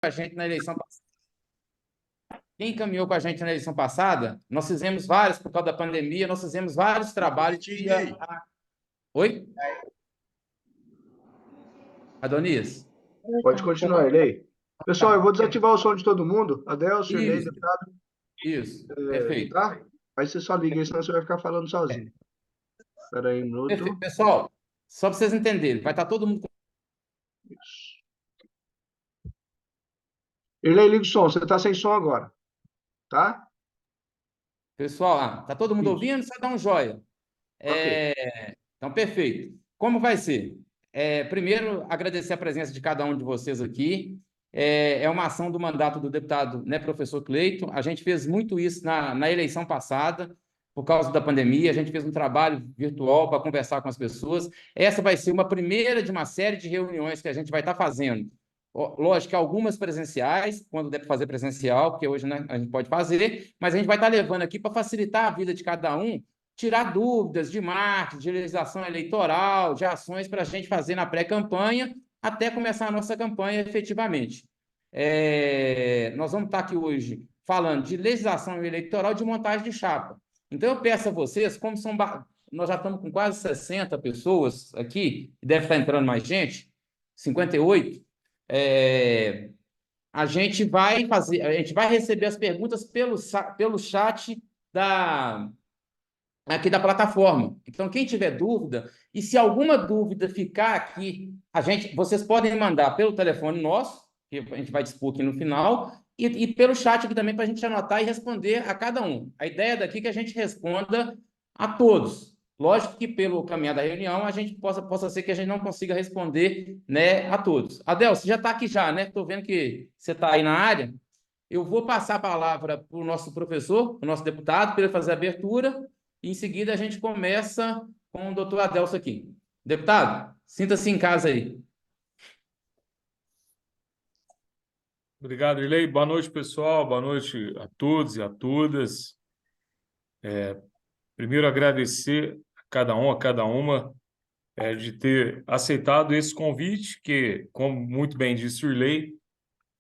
a gente na eleição passada. Quem caminhou com a gente na eleição passada, nós fizemos vários, por causa da pandemia, nós fizemos vários trabalhos de... Oi? Adonias? Pode continuar, Elei. Pessoal, eu Tá. vou desativar o som de todo mundo. Adelso, Elei, Isso, deputado, isso. Perfeito. tá? Aí você só liga aí, senão você vai ficar falando sozinho. Espera aí um Perfeito. minuto. Pessoal, só para vocês entenderem, vai estar todo mundo... Isso. Elei, liga o som. Você está sem som agora, tá? Pessoal, tá todo mundo Isso. ouvindo? Só dá um joia. Ok. Então, perfeito. Como vai ser? Primeiro, agradecer a presença de cada um de vocês aqui. É uma ação do mandato do deputado, né, professor Cleiton. A gente fez muito isso na eleição passada, por causa da pandemia. A gente fez um trabalho virtual para conversar com as pessoas. Essa vai ser uma primeira de uma série de reuniões que a gente vai estar fazendo. Lógico que algumas presenciais, quando der para fazer presencial, porque hoje, né, a gente pode fazer, mas a gente vai estar levando aqui para facilitar a vida de cada um, tirar dúvidas de marketing, de legislação eleitoral, de ações para a gente fazer na pré-campanha, até começar a nossa campanha efetivamente. Nós vamos estar aqui hoje falando de legislação eleitoral de montagem de chapa. Então, eu peço a vocês, como nós já estamos com quase 60 pessoas aqui, e deve estar entrando mais gente, 58, a gente vai receber as perguntas pelo chat da, aqui da plataforma. Então, quem tiver dúvida, e se alguma dúvida ficar aqui, vocês podem mandar pelo telefone nosso, que a gente vai dispor aqui no final, e pelo chat aqui também para a gente anotar e responder a cada um. A ideia daqui é que a gente responda a todos. Lógico que pelo caminhar da reunião a gente possa ser que a gente não consiga responder, né, a todos. Adel, você já está aqui já, né? Estou vendo que você está aí na área. Eu vou passar a palavra para o nosso professor, o nosso deputado, para ele fazer a abertura, e em seguida a gente começa com o doutor Adelso aqui. Deputado, sinta-se em casa aí. Obrigado, Irlei. Boa noite, pessoal. Boa noite a todos e a todas. Primeiro, agradecer a cada um, a cada uma, de ter aceitado esse convite, que, como muito bem disse o Irlei,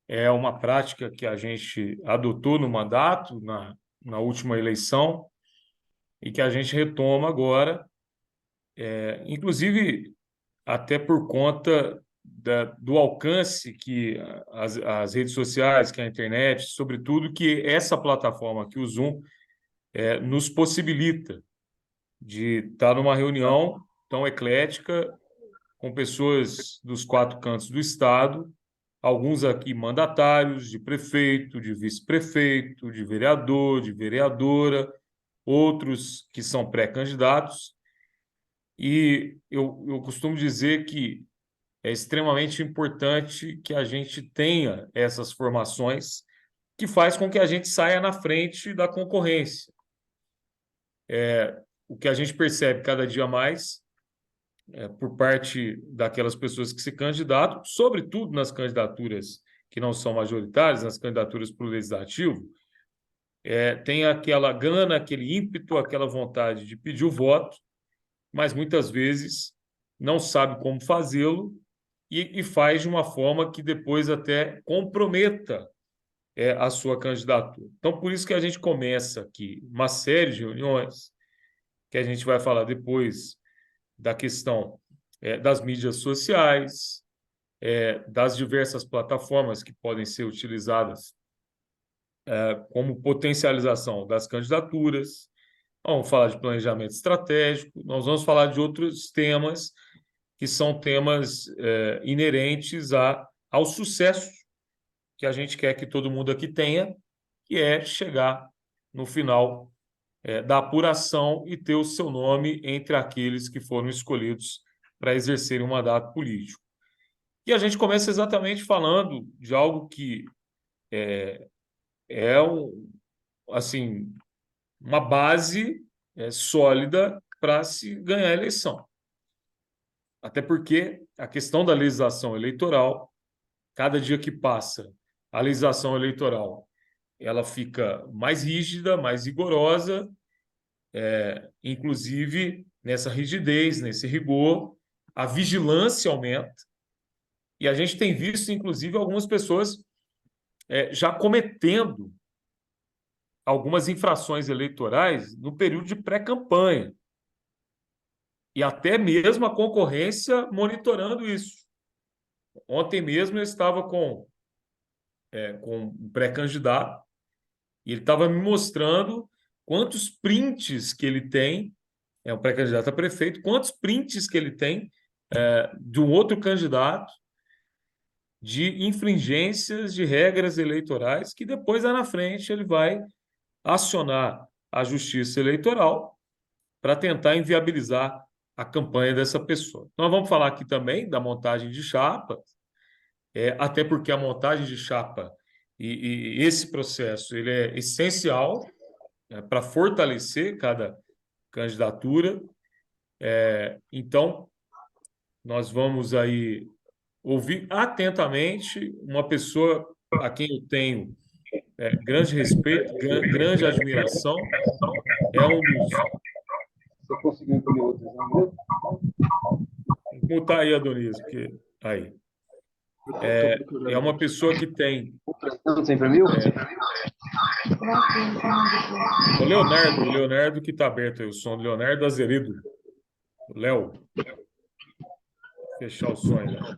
é uma prática que a gente adotou no mandato, na última eleição, e que a gente retoma agora, inclusive até por conta do alcance que as redes sociais, que a internet, sobretudo que essa plataforma que o Zoom nos possibilita de estar numa reunião tão eclética com pessoas dos quatro cantos do estado, alguns aqui mandatários, de prefeito, de vice-prefeito, de vereador, de vereadora, outros que são pré-candidatos. E eu costumo dizer que é extremamente importante que a gente tenha essas formações que faz com que a gente saia na frente da concorrência. O que a gente percebe cada dia mais por parte daquelas pessoas que se candidatam, sobretudo nas candidaturas que não são majoritárias, nas candidaturas para o legislativo, tem aquela gana, aquele ímpeto, aquela vontade de pedir o voto, mas muitas vezes não sabe como fazê-lo e faz de uma forma que depois até comprometa a sua candidatura. Então, por isso que a gente começa aqui uma série de reuniões, que a gente vai falar depois da questão das mídias sociais, das diversas plataformas que podem ser utilizadas como potencialização das candidaturas. Vamos falar de planejamento estratégico, nós vamos falar de outros temas que são temas inerentes ao sucesso que a gente quer que todo mundo aqui tenha, que é chegar no final da apuração e ter o seu nome entre aqueles que foram escolhidos para exercerem um mandato político. E a gente começa exatamente falando de algo que é assim, uma base sólida para se ganhar a eleição. Até porque a questão da legislação eleitoral, cada dia que passa, a legislação eleitoral ela fica mais rígida, mais rigorosa, inclusive nessa rigidez, nesse rigor, a vigilância aumenta. E a gente tem visto, inclusive, algumas pessoas já cometendo algumas infrações eleitorais no período de pré-campanha. E até mesmo a concorrência monitorando isso. Ontem mesmo eu estava com um pré-candidato e ele estava me mostrando quantos prints que ele tem, é um pré-candidato a prefeito, quantos prints que ele tem de um outro candidato de infringências de regras eleitorais que depois, lá na frente, ele vai acionar a Justiça Eleitoral para tentar inviabilizar a campanha dessa pessoa. Nós vamos falar aqui também da montagem de chapa, até porque a montagem de chapa e esse processo ele é essencial para fortalecer cada candidatura. Então, nós vamos aí ouvir atentamente uma pessoa a quem eu tenho grande respeito, grande admiração. É um dos... Você conseguiu entender outros, não? Mutar aí, Adonis, porque aí. É uma pessoa que tem. O Leonardo que está aberto aí, o som do Leonardo Azeredo. O Léo. Fechar o som aí, Léo.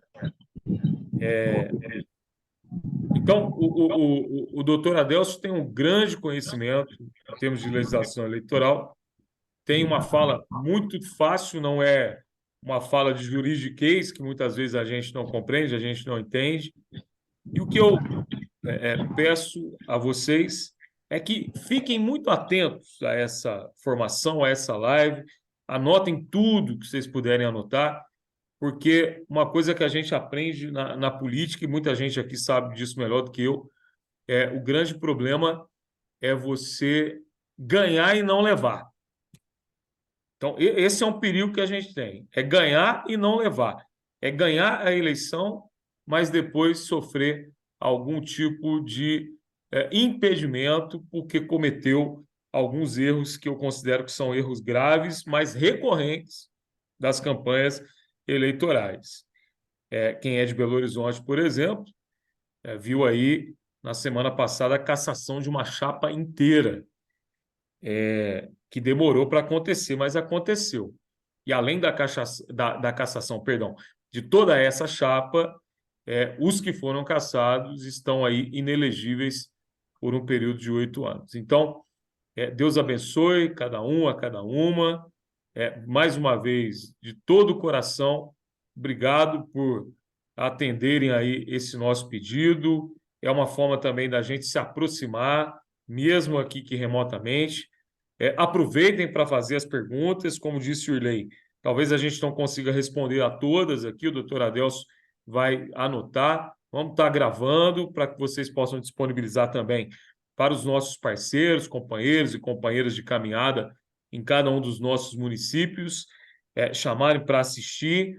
Então, o doutor Adelso tem um grande conhecimento em termos de legislação eleitoral, tem uma fala muito fácil, não é uma fala de juridiquês, que muitas vezes a gente não compreende, a gente não entende. E o que eu peço a vocês é que fiquem muito atentos a essa formação, a essa live, anotem tudo que vocês puderem anotar, porque uma coisa que a gente aprende na política, e muita gente aqui sabe disso melhor do que eu, o grande problema é você ganhar e não levar. Então, esse é um perigo que a gente tem, é ganhar e não levar. É ganhar a eleição, mas depois sofrer algum tipo de impedimento porque cometeu alguns erros que eu considero que são erros graves, mas recorrentes das campanhas eleitorais. Quem é de Belo Horizonte, por exemplo, viu aí na semana passada a cassação de uma chapa inteira, que demorou para acontecer, mas aconteceu. E além da cassação, perdão, de toda essa chapa, os que foram cassados estão aí inelegíveis por um período de 8 anos. Então, Deus abençoe cada um, a cada uma. Mais uma vez, de todo o coração, obrigado por atenderem aí esse nosso pedido. É uma forma também da gente se aproximar, mesmo aqui que remotamente. Aproveitem para fazer as perguntas, como disse o Irley, talvez a gente não consiga responder a todas aqui, o doutor Adelso vai anotar, vamos estar gravando para que vocês possam disponibilizar também para os nossos parceiros, companheiros e companheiras de caminhada em cada um dos nossos municípios, chamarem para assistir.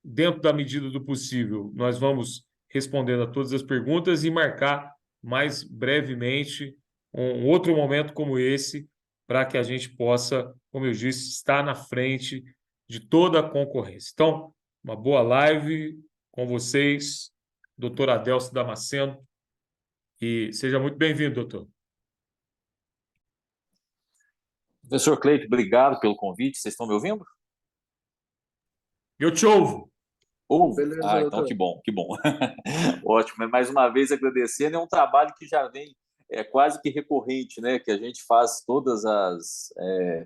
Dentro da medida do possível, nós vamos respondendo a todas as perguntas e marcar mais brevemente um outro momento como esse, para que a gente possa, como eu disse, estar na frente de toda a concorrência. Então, uma boa live com vocês, doutor Adelso Damasceno, e seja muito bem-vindo, doutor. Professor Cleito, obrigado pelo convite. Vocês estão me ouvindo? Eu te ouvo. Beleza, então doutor. que bom, que bom. Ótimo. Mais uma vez agradecendo, é um trabalho que já vem quase que recorrente, né? Que a gente faz todas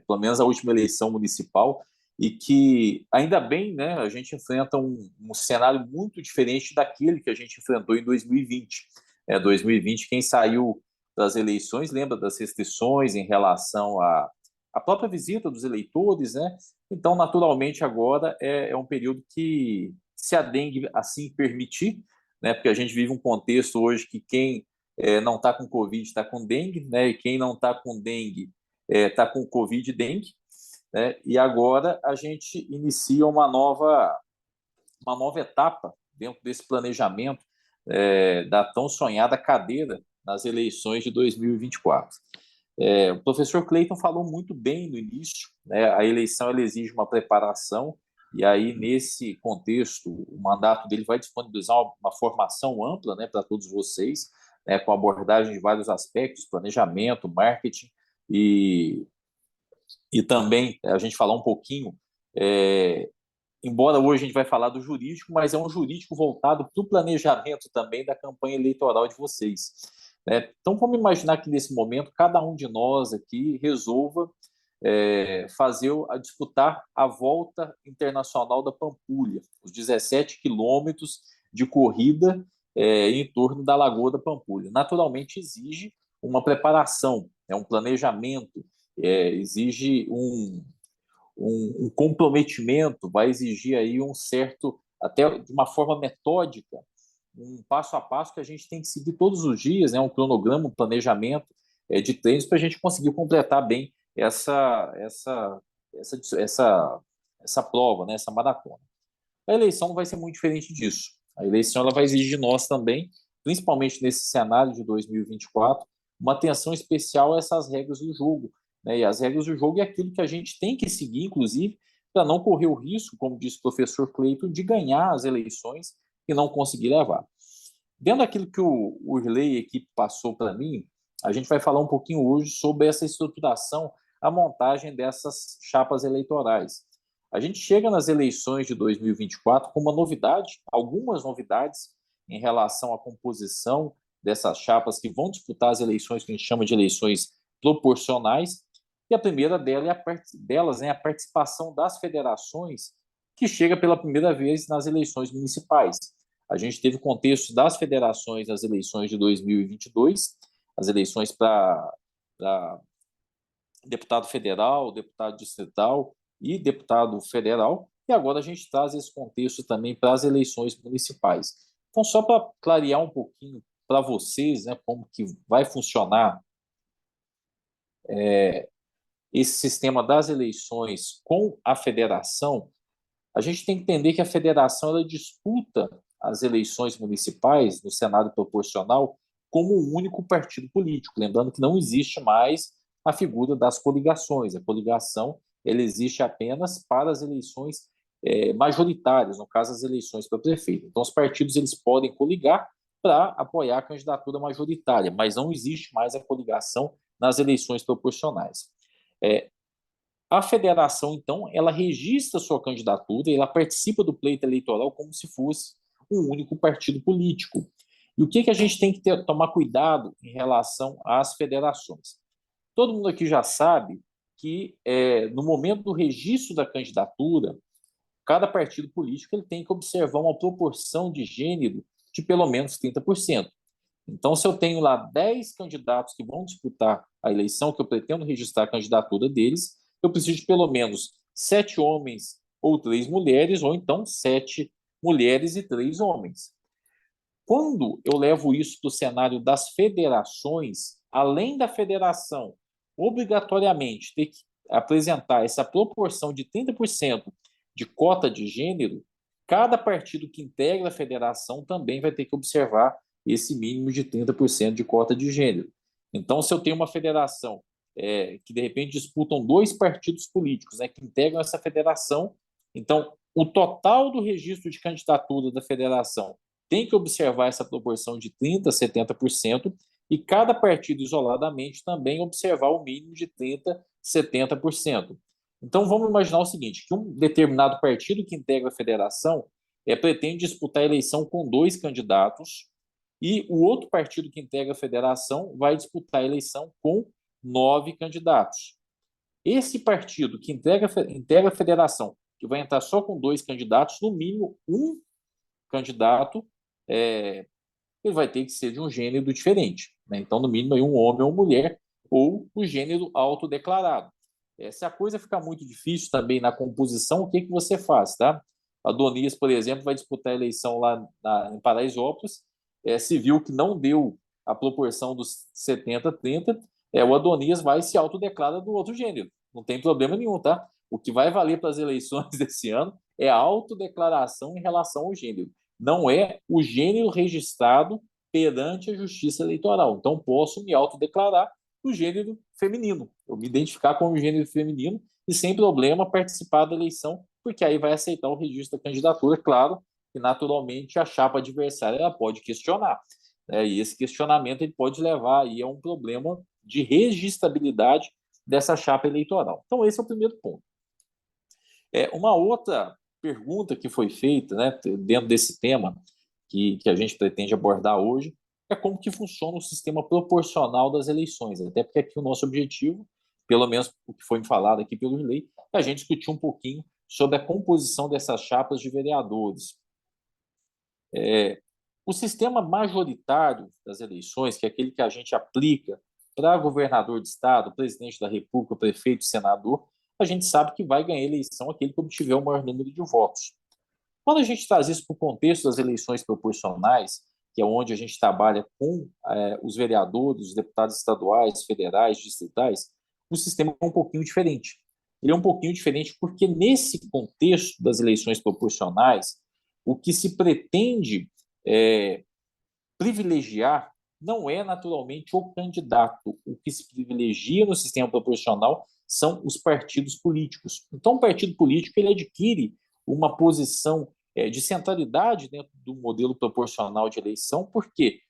pelo menos a última eleição municipal, e que, ainda bem, né, a gente enfrenta um cenário muito diferente daquele que a gente enfrentou em 2020. 2020, quem saiu das eleições lembra das restrições em relação à própria visita dos eleitores, né? Então, naturalmente, agora é um período que, se a dengue assim permitir, né, porque a gente vive um contexto hoje que quem não está com Covid está com dengue, né, e quem não está com dengue está com Covid e dengue, né, e agora a gente inicia uma nova etapa dentro desse planejamento da tão sonhada cadeira nas eleições de 2024. O professor Cleiton falou muito bem no início, né, a eleição ela exige uma preparação, E aí, nesse contexto, o mandato dele vai disponibilizar uma formação ampla, né, para todos vocês, né, com abordagem de vários aspectos, planejamento, marketing e, e também a gente falar um pouquinho, embora hoje a gente vai falar do jurídico, mas é um jurídico voltado para o planejamento também da campanha eleitoral de vocês, né? Então, vamos imaginar que nesse momento cada um de nós aqui resolva disputar a volta internacional da Pampulha, os 17 quilômetros de corrida em torno da Lagoa da Pampulha. Naturalmente exige uma preparação, um planejamento, exige um comprometimento, vai exigir aí um certo, até de uma forma metódica, um passo a passo que a gente tem que seguir todos os dias, né? Um cronograma, um planejamento de treinos para a gente conseguir completar bem essa prova, né? Essa maratona. A eleição não vai ser muito diferente disso. A eleição ela vai exigir de nós também, principalmente nesse cenário de 2024, uma atenção especial a essas regras do jogo, né? E as regras do jogo é aquilo que a gente tem que seguir, inclusive, para não correr o risco, como disse o professor Cleiton, de ganhar as eleições e não conseguir levar. Dentro daquilo que o Urley e a equipe passou para mim, a gente vai falar um pouquinho hoje sobre essa estruturação, a montagem dessas chapas eleitorais. A gente chega nas eleições de 2024 com uma novidade, algumas novidades em relação à composição dessas chapas que vão disputar as eleições que a gente chama de eleições proporcionais, e a primeira delas é a participação das federações, que chega pela primeira vez nas eleições municipais. A gente teve o contexto das federações nas eleições de 2022, as eleições para deputado federal, deputado distrital e deputado federal, e agora a gente traz esse contexto também para as eleições municipais. Então, só para clarear um pouquinho para vocês, né, como que vai funcionar esse sistema das eleições com a federação, a gente tem que entender que a federação ela disputa as eleições municipais no Senado proporcional como um único partido político, lembrando que não existe mais a figura das coligações. A coligação ela existe apenas para as eleições majoritárias, no caso as eleições para prefeito. Então os partidos eles podem coligar para apoiar a candidatura majoritária, mas não existe mais a coligação nas eleições proporcionais. A federação, então, ela registra sua candidatura e ela participa do pleito eleitoral como se fosse um único partido político. E o que a gente tem que tomar cuidado em relação às federações? Todo mundo aqui já sabe que, no momento do registro da candidatura, cada partido político ele tem que observar uma proporção de gênero de pelo menos 30%. Então, se eu tenho lá 10 candidatos que vão disputar a eleição, que eu pretendo registrar a candidatura deles, eu preciso de pelo menos 7 homens ou 3 mulheres, ou então 7 mulheres e 3 homens. Quando eu levo isso para o cenário das federações, além da federação obrigatoriamente ter que apresentar essa proporção de 30% de cota de gênero, cada partido que integra a federação também vai ter que observar esse mínimo de 30% de cota de gênero. Então, se eu tenho uma federação que, de repente, disputam 2 partidos políticos, né, que integram essa federação, então, o total do registro de candidatura da federação tem que observar essa proporção de 30% a 70%, e cada partido isoladamente também observar o mínimo de 30% a 70%. Então, vamos imaginar o seguinte, que um determinado partido que integra a federação pretende disputar a eleição com 2 candidatos, e o outro partido que integra a federação vai disputar a eleição com 9 candidatos. Esse partido que integra a federação, que vai entrar só com 2 candidatos, no mínimo um candidato, ele vai ter que ser de um gênero diferente, né? Então, no mínimo, um homem ou mulher, ou o gênero autodeclarado. Se a coisa ficar muito difícil também na composição, o que você faz, tá? Adonias, por exemplo, vai disputar a eleição lá em Paraisópolis, se viu que não deu a proporção dos 70-30, o Adonias vai e se autodeclara do outro gênero. Não tem problema nenhum, tá? O que vai valer para as eleições desse ano é a autodeclaração em relação ao gênero. Não é o gênero registrado perante a Justiça Eleitoral. Então, posso me autodeclarar do gênero feminino. Eu me identificar como gênero feminino e, sem problema, participar da eleição porque aí vai aceitar o registro da candidatura, claro, e naturalmente a chapa adversária ela pode questionar, né? E esse questionamento ele pode levar aí a um problema de registrabilidade dessa chapa eleitoral. Então, esse é o primeiro ponto. Uma outra pergunta que foi feita, né, dentro desse tema que a gente pretende abordar hoje é como que funciona o sistema proporcional das eleições, até porque aqui o nosso objetivo, pelo menos o que foi me falado aqui pelo Riley, é a gente discutir um pouquinho sobre a composição dessas chapas de vereadores. O sistema majoritário das eleições, que é aquele que a gente aplica para governador de estado, presidente da República, prefeito, senador, a gente sabe que vai ganhar a eleição aquele que obtiver o maior número de votos. Quando a gente traz isso para o contexto das eleições proporcionais, que é onde a gente trabalha com os vereadores, os deputados estaduais, federais, distritais, o sistema é um pouquinho diferente. Ele é um pouquinho diferente porque, nesse contexto das eleições proporcionais, o que se pretende privilegiar não é naturalmente o candidato. O que se privilegia no sistema proporcional são os partidos políticos. Então, o partido político ele adquire uma posição de centralidade dentro do modelo proporcional de eleição, porque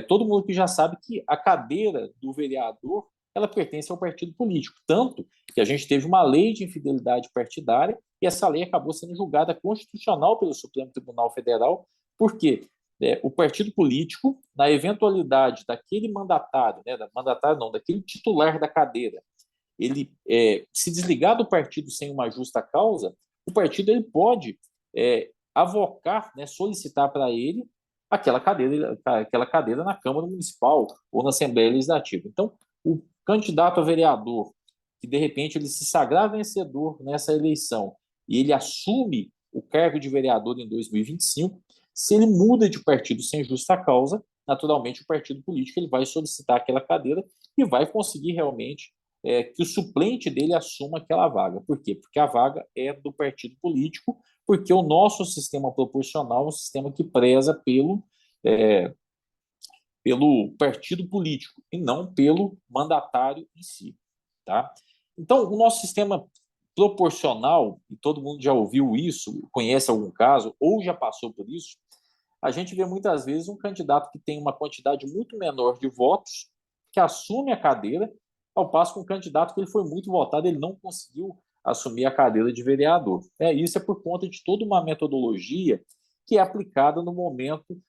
todo mundo que já sabe que a cadeira do vereador ela pertence ao partido político, tanto que a gente teve uma lei de infidelidade partidária e essa lei acabou sendo julgada constitucional pelo Supremo Tribunal Federal, porque o partido político, na eventualidade daquele mandatário, daquele titular da cadeira, ele se desligar do partido sem uma justa causa, o partido ele pode avocar, né, solicitar para ele aquela cadeira na Câmara Municipal ou na Assembleia Legislativa. Então, o candidato a vereador, que de repente ele se sagrar vencedor nessa eleição e ele assume o cargo de vereador em 2025, se ele muda de partido sem justa causa, naturalmente o partido político ele vai solicitar aquela cadeira e vai conseguir realmente que o suplente dele assuma aquela vaga. Por quê? Porque a vaga é do partido político, porque o nosso sistema proporcional é um sistema que preza pelo partido político e não pelo mandatário em si. Tá? Então, o nosso sistema proporcional, e todo mundo já ouviu isso, conhece algum caso, ou já passou por isso, a gente vê muitas vezes um candidato que tem uma quantidade muito menor de votos, que assume a cadeira, ao passo que um candidato que ele foi muito votado, ele não conseguiu assumir a cadeira de vereador. Isso é por conta de toda uma metodologia que é aplicada no momento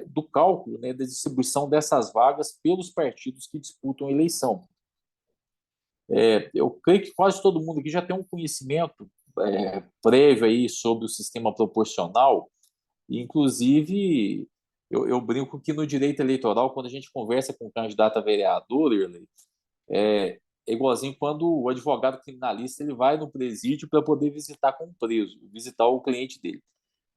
do cálculo, né, da distribuição dessas vagas pelos partidos que disputam a eleição. Eu creio que quase todo mundo aqui já tem um conhecimento prévio aí sobre o sistema proporcional, e, inclusive, eu brinco que no direito eleitoral, quando a gente conversa com um candidato a vereador, é igualzinho quando o advogado criminalista ele vai no presídio para poder visitar com o preso, visitar o cliente dele.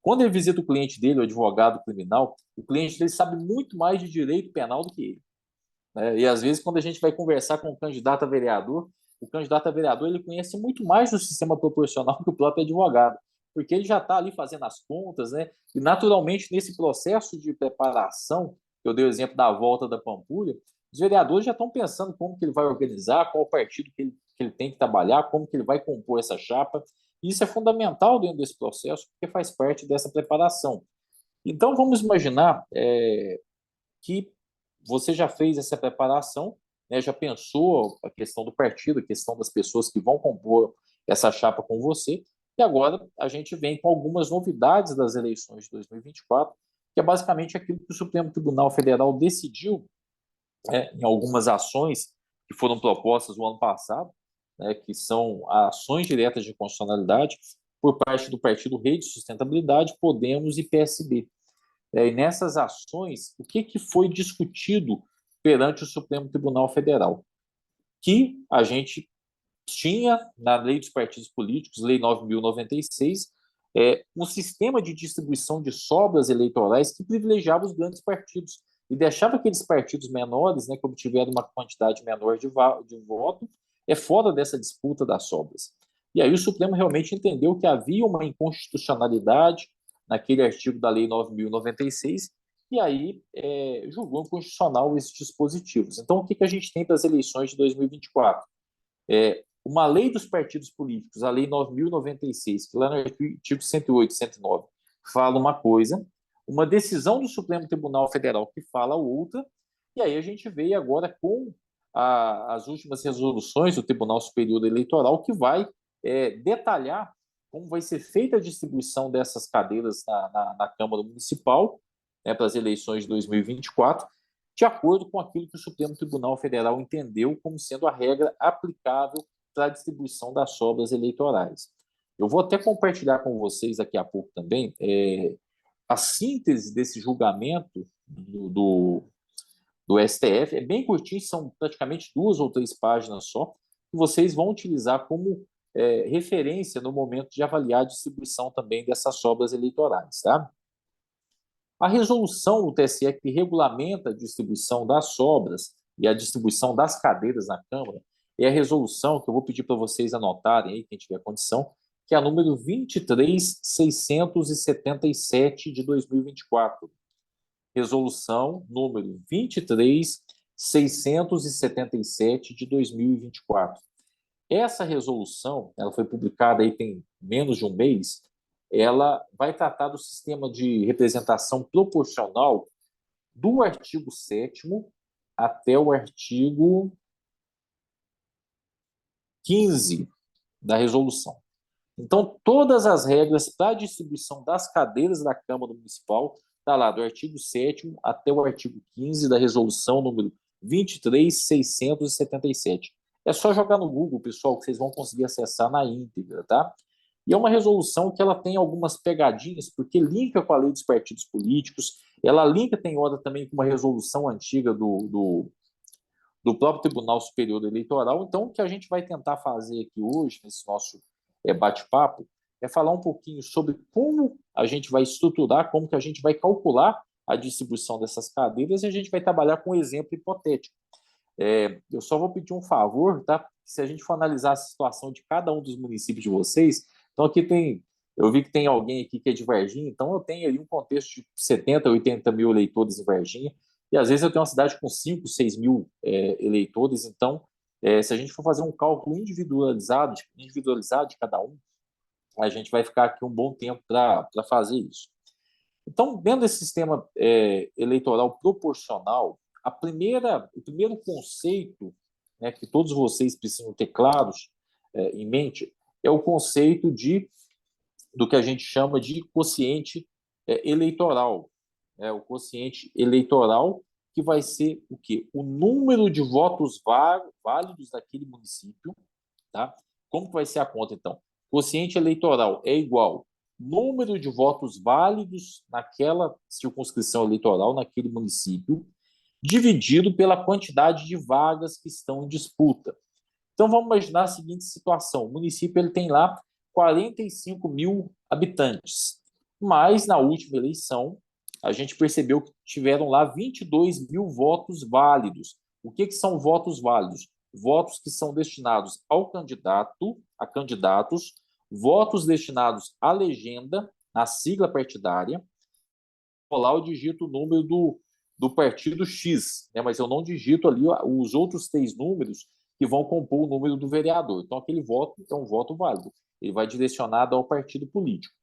Quando ele visita o cliente dele, o advogado criminal, o cliente dele sabe muito mais de direito penal do que ele. E às vezes, quando a gente vai conversar com um candidato a vereador, o candidato a vereador ele conhece muito mais do sistema proporcional que o próprio advogado, porque ele já está ali fazendo as contas, né? E naturalmente, nesse processo de preparação, eu dei o exemplo da volta da Pampulha, os vereadores já estão pensando como que ele vai organizar, qual partido que ele tem que trabalhar, como que ele vai compor essa chapa. E isso é fundamental dentro desse processo, porque faz parte dessa preparação. Então, vamos imaginar que você já fez essa preparação, né, já pensou a questão do partido, a questão das pessoas que vão compor essa chapa com você, e agora a gente vem com algumas novidades das eleições de 2024, que é basicamente aquilo que o Supremo Tribunal Federal decidiu em algumas ações que foram propostas no ano passado, né, que são ações diretas de constitucionalidade por parte do Partido Rede Sustentabilidade, Podemos e PSB. E nessas ações, o que foi discutido perante o Supremo Tribunal Federal? Que a gente tinha, na Lei dos Partidos Políticos, Lei 9.096, um sistema de distribuição de sobras eleitorais que privilegiava os grandes partidos e deixava aqueles partidos menores, né, que obtiveram uma quantidade menor de voto, fora dessa disputa das sobras. E aí o Supremo realmente entendeu que havia uma inconstitucionalidade naquele artigo da Lei 9.096, e aí julgou inconstitucional esses dispositivos. Então, o que a gente tem para as eleições de 2024? uma lei dos partidos políticos, a Lei 9.096, que lá no artigo 108, 109, fala uma coisa, uma decisão do Supremo Tribunal Federal que fala outra, e aí a gente veio agora com as últimas resoluções do Tribunal Superior Eleitoral, que vai detalhar como vai ser feita a distribuição dessas cadeiras na Câmara Municipal, né, para as eleições de 2024, de acordo com aquilo que o Supremo Tribunal Federal entendeu como sendo a regra aplicável para a distribuição das sobras eleitorais. Eu vou até compartilhar com vocês daqui a pouco também a síntese desse julgamento do STF. É bem curtinho, são praticamente 2 ou 3 páginas só, que vocês vão utilizar como referência no momento de avaliar a distribuição também dessas sobras eleitorais. Tá? A resolução do TSE que regulamenta a distribuição das sobras e a distribuição das cadeiras na Câmara é a resolução que eu vou pedir para vocês anotarem aí, quem tiver condição, que é a número 23.677 de 2024. Resolução número 23.677 de 2024. Essa resolução, ela foi publicada aí tem menos de um mês, ela vai tratar do sistema de representação proporcional do artigo 7º até o artigo 15 da resolução. Então, todas as regras para a distribuição das cadeiras da Câmara Municipal está lá, do artigo 7º até o artigo 15 da resolução número 23.677. É só jogar no Google, pessoal, que vocês vão conseguir acessar na íntegra, tá? E é uma resolução que ela tem algumas pegadinhas, porque linka com a lei dos partidos políticos, ela linka, tem hora também com uma resolução antiga do próprio Tribunal Superior Eleitoral. Então, o que a gente vai tentar fazer aqui hoje, nesse nosso bate-papo, é falar um pouquinho sobre como a gente vai estruturar, como que a gente vai calcular a distribuição dessas cadeiras, e a gente vai trabalhar com um exemplo hipotético. Eu só vou pedir um favor, tá? Se a gente for analisar a situação de cada um dos municípios de vocês, então aqui eu vi que tem alguém aqui que é de Varginha, então eu tenho ali um contexto de 70, 80 mil eleitores em Varginha, e às vezes eu tenho uma cidade com 5, 6 mil eleitores, então se a gente for fazer um cálculo individualizado de cada um, a gente vai ficar aqui um bom tempo para fazer isso. Então, dentro desse sistema eleitoral proporcional, o primeiro conceito, né, que todos vocês precisam ter claros em mente é o conceito do que a gente chama de quociente eleitoral. O quociente eleitoral, que vai ser o quê? O número de votos válidos daquele município. Tá? Como que vai ser a conta, então? Quociente eleitoral é igual número de votos válidos naquela circunscrição eleitoral, naquele município, dividido pela quantidade de vagas que estão em disputa. Então, vamos imaginar a seguinte situação. O município ele tem lá 45 mil habitantes, mas na última eleição a gente percebeu que tiveram lá 22 mil votos válidos. O que são votos válidos? Votos que são destinados a candidatos, votos destinados à legenda, à sigla partidária. Lá eu digito o número do partido X, né? Mas eu não digito ali os outros 3 números que vão compor o número do vereador. Então, aquele voto é um voto válido. Ele vai direcionado ao partido político.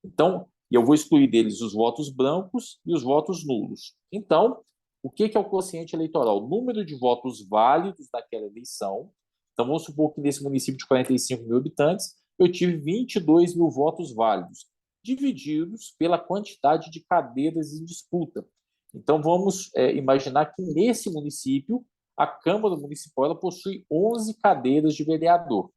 Então, eu vou excluir deles os votos brancos e os votos nulos. Então, o que é o quociente eleitoral? O número de votos válidos daquela eleição. Então, vamos supor que nesse município de 45 mil habitantes, eu tive 22 mil votos válidos, divididos pela quantidade de cadeiras em disputa. Então, vamos imaginar que nesse município, a Câmara Municipal ela possui 11 cadeiras de vereador.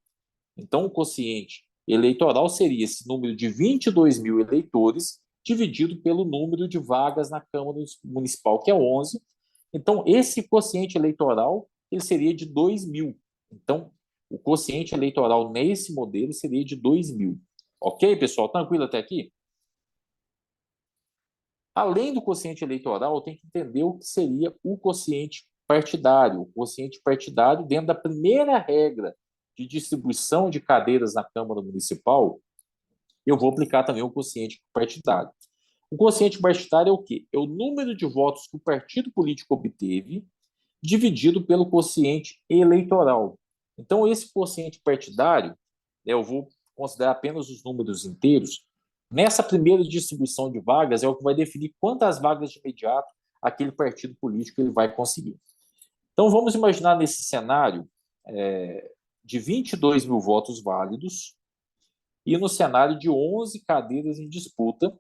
Então, o quociente eleitoral seria esse número de 22 mil eleitores dividido pelo número de vagas na Câmara Municipal, que é 11. Então, esse quociente eleitoral ele seria de 2.000. Então, o quociente eleitoral nesse modelo seria de 2.000. Ok, pessoal? Tranquilo até aqui? Além do quociente eleitoral, eu tenho que entender o que seria o quociente partidário. O quociente partidário, dentro da primeira regra de distribuição de cadeiras na Câmara Municipal, eu vou aplicar também o quociente partidário. O quociente partidário é o quê? É o número de votos que o partido político obteve, dividido pelo quociente eleitoral. Então, esse quociente partidário, né, eu vou considerar apenas os números inteiros. Nessa primeira distribuição de vagas, é o que vai definir quantas vagas de imediato aquele partido político ele vai conseguir. Então, vamos imaginar nesse cenário de 22 mil votos válidos e no cenário de 11 cadeiras em disputa.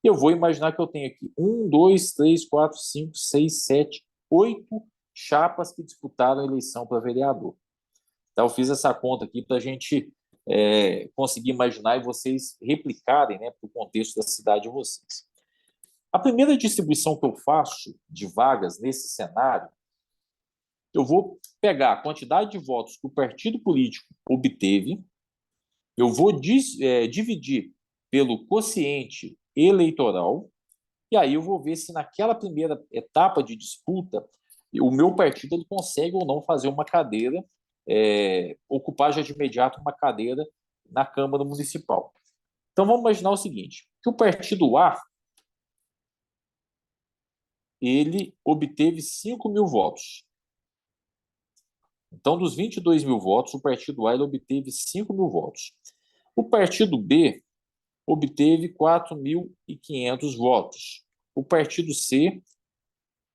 Eu vou imaginar que eu tenho aqui 1, 2, 3, 4, 5, 6, 7, 8 chapas que disputaram a eleição para vereador. Então, eu fiz essa conta aqui para a gente conseguir imaginar e vocês replicarem, né, para o contexto da cidade de vocês. A primeira distribuição que eu faço de vagas nesse cenário, eu vou pegar a quantidade de votos que o partido político obteve, eu vou dividir pelo quociente eleitoral, e aí eu vou ver se naquela primeira etapa de disputa o meu partido ele consegue ou não fazer uma cadeira, ocupar já de imediato uma cadeira na Câmara Municipal. Então vamos imaginar o seguinte, que o partido A ele obteve 5 mil votos. Então, dos 22 mil votos, o partido A ele obteve 5 mil votos. O partido B obteve 4.500 votos. O partido C,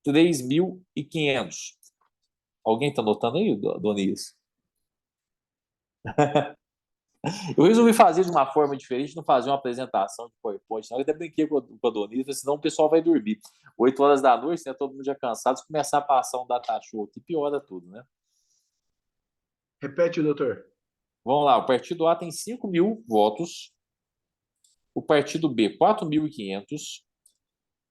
3.500. Alguém está anotando aí, Doniz? Eu resolvi fazer de uma forma diferente, não fazer uma apresentação de PowerPoint. Não. Eu até brinquei com a Doniz, senão o pessoal vai dormir. 8 horas da noite, né, todo mundo já cansado, se começar a passar um data show aqui, piora tudo, né? Repete, doutor. Vamos lá, o partido A tem 5 mil votos, o partido B, 4.500,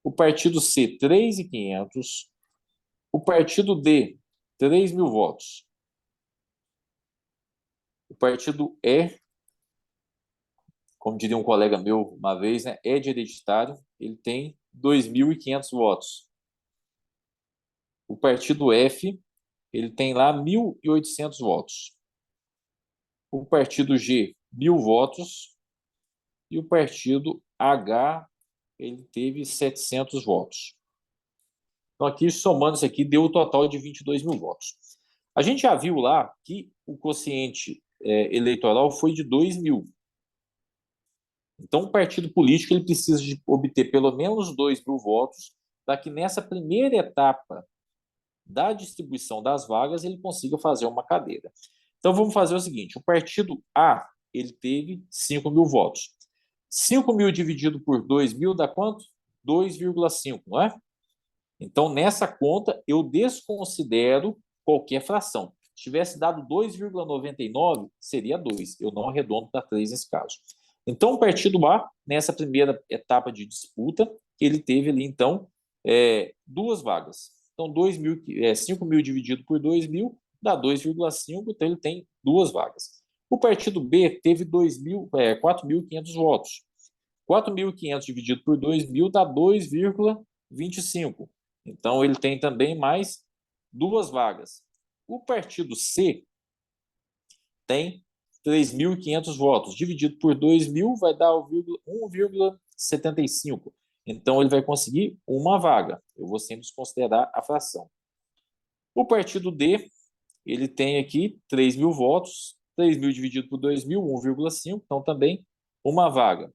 o partido C, 3.500, o partido D, 3 mil votos. O partido E, como diria um colega meu uma vez, né, é de hereditário, ele tem 2.500 votos. O partido F, ele tem lá 1.800 votos. O partido G, 1.000 votos. E o partido H, ele teve 700 votos. Então, aqui, somando isso aqui, deu o total de 22 mil votos. A gente já viu lá que o quociente eleitoral foi de 2 mil. Então, o partido político ele precisa de obter pelo menos 2 mil votos para que nessa primeira etapa da distribuição das vagas ele consiga fazer uma cadeira. Então, vamos fazer o seguinte, o partido A ele teve 5 mil votos. 5 mil dividido por 2 mil dá quanto? 2,5, não é? Então, nessa conta, eu desconsidero qualquer fração. Se tivesse dado 2,99, seria 2. Eu não arredondo para 3 nesse caso. Então, o partido A, nessa primeira etapa de disputa, ele teve ali, então, 2 vagas. Então, 5 mil dividido por 2 mil dá 2,5, então ele tem 2 vagas. O partido B teve 4.500 votos. 4.500 dividido por 2 mil dá 2,25. Então, ele tem também mais 2 vagas. O partido C tem 3.500 votos. Dividido por 2 mil vai dar 1,75. Então, ele vai conseguir uma vaga. Eu vou sempre desconsiderar a fração. O partido D, ele tem aqui 3 mil votos. 3 mil dividido por 2 mil, 1,5. Então, também uma vaga.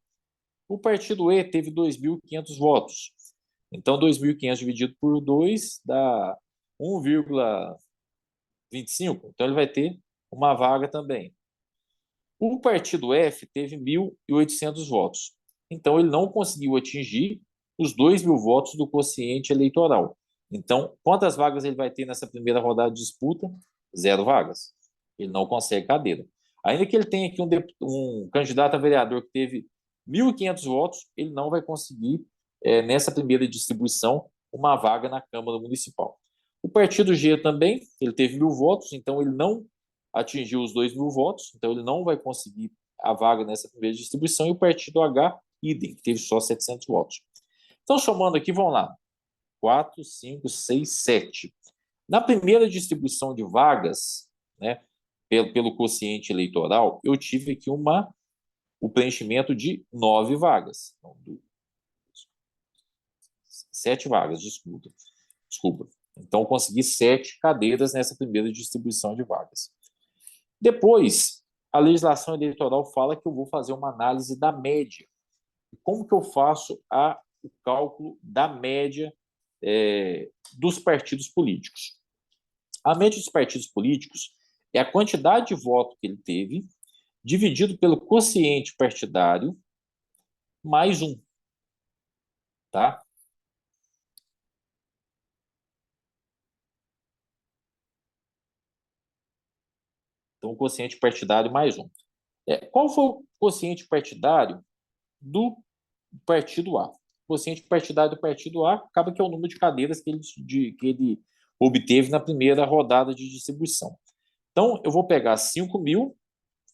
O partido E teve 2.500 votos. Então, 2.500 dividido por 2 dá 1,25. Então, ele vai ter uma vaga também. O partido F teve 1.800 votos. Então, ele não conseguiu atingir os 2 mil votos do quociente eleitoral. Então, quantas vagas ele vai ter nessa primeira rodada de disputa? 0 vagas. Ele não consegue cadeira. Ainda que ele tenha aqui um candidato a vereador que teve 1.500 votos, ele não vai conseguir, nessa primeira distribuição, uma vaga na Câmara Municipal. O partido G também, ele teve 1.000 votos, então ele não atingiu os 2 mil votos, então ele não vai conseguir a vaga nessa primeira distribuição, e o partido H, idem, que teve só 700 votos. Então, somando aqui, vamos lá. 4, 5, 6, 7. Na primeira distribuição de vagas, né, pelo quociente eleitoral, eu tive aqui o preenchimento de 9 vagas. Então, 7 vagas, desculpa. Então, eu consegui 7 cadeiras nessa primeira distribuição de vagas. Depois, a legislação eleitoral fala que eu vou fazer uma análise da média. Como que eu faço o cálculo da média dos partidos políticos? A média dos partidos políticos é a quantidade de voto que ele teve, dividido pelo quociente partidário, mais um. Tá? Então, o quociente partidário mais um. Qual foi o quociente partidário do partido A? O quociente partidário do partido A acaba que é o número de cadeiras que ele obteve na primeira rodada de distribuição. Então, eu vou pegar 5.000,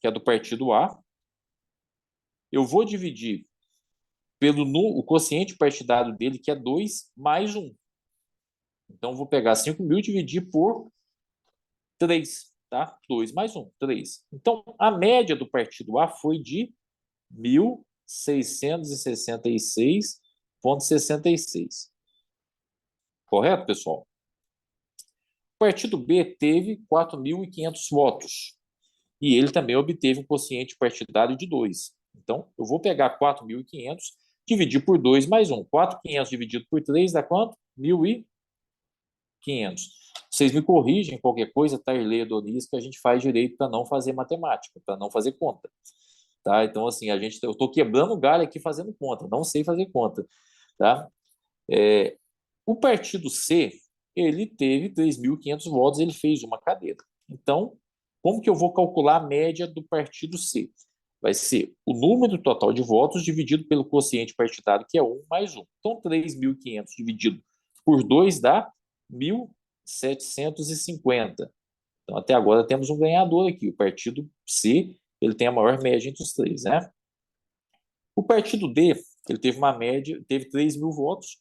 que é do partido A, eu vou dividir pelo o quociente partidário dele, que é 2, mais 1. Então, eu vou pegar 5.000 e dividir por 3, tá? 2 mais 1, 3. Então, a média do partido A foi de 1.666,66. Correto, pessoal? O partido B teve 4.500 votos. E ele também obteve um quociente partidário de 2. Então, eu vou pegar 4.500, dividir por 2 mais 1. 4.500 dividido por 3 dá quanto? 1.500. Vocês me corrigem qualquer coisa, Tairley, Adonis, que a gente faz direito para não fazer matemática, para não fazer conta. Tá? Então, assim, eu estou quebrando o galho aqui fazendo conta, não sei fazer conta. Tá? O partido C, ele teve 3.500 votos, ele fez uma cadeira. Então, como que eu vou calcular a média do partido C? Vai ser o número total de votos dividido pelo quociente partidário, que é 1 mais 1. Então, 3.500 dividido por 2 dá 1.750. Então, até agora temos um ganhador aqui. O partido C, ele tem a maior média entre os três, né? O partido D, ele teve uma média, teve 3.000 votos.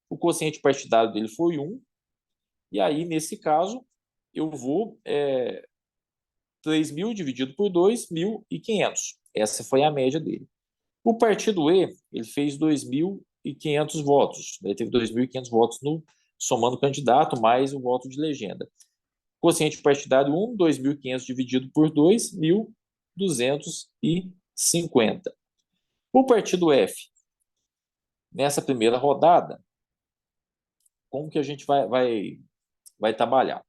O quociente partidário dele foi 1. E aí, nesse caso, eu vou 3.000 dividido por 2, 1.500. Essa foi a média dele. O partido E, ele fez 2.500 votos. Ele teve 2.500 votos somando o candidato mais o voto de legenda. Quociente partidário 1, 2.500 dividido por 2, 1.250. O partido F, nessa primeira rodada, como que a gente vai trabalhar?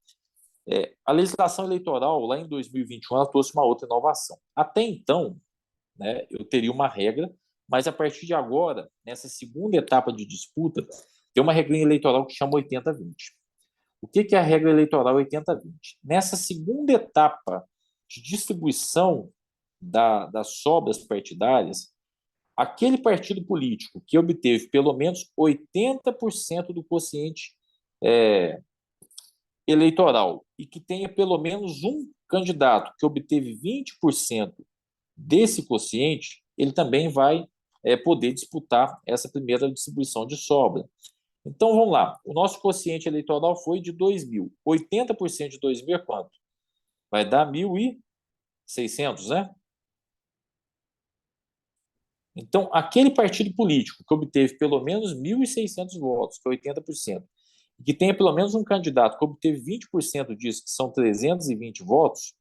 A legislação eleitoral, lá em 2021, ela trouxe uma outra inovação. Até então, né, eu teria uma regra, mas a partir de agora, nessa segunda etapa de disputa, tem uma regrinha eleitoral que chama 80-20. O que é a regra eleitoral 80-20? Nessa segunda etapa de distribuição das sobras partidárias, aquele partido político que obteve pelo menos 80% do quociente eleitoral e que tenha pelo menos um candidato que obteve 20% desse quociente, ele também vai poder disputar essa primeira distribuição de sobra. Então, vamos lá. O nosso quociente eleitoral foi de 2.000. 80% de 2.000 é quanto? Vai dar 1.600, né? Então, aquele partido político que obteve pelo menos 1.600 votos, que é 80%, e que tenha pelo menos um candidato que obteve 20% disso, que são 320 votos,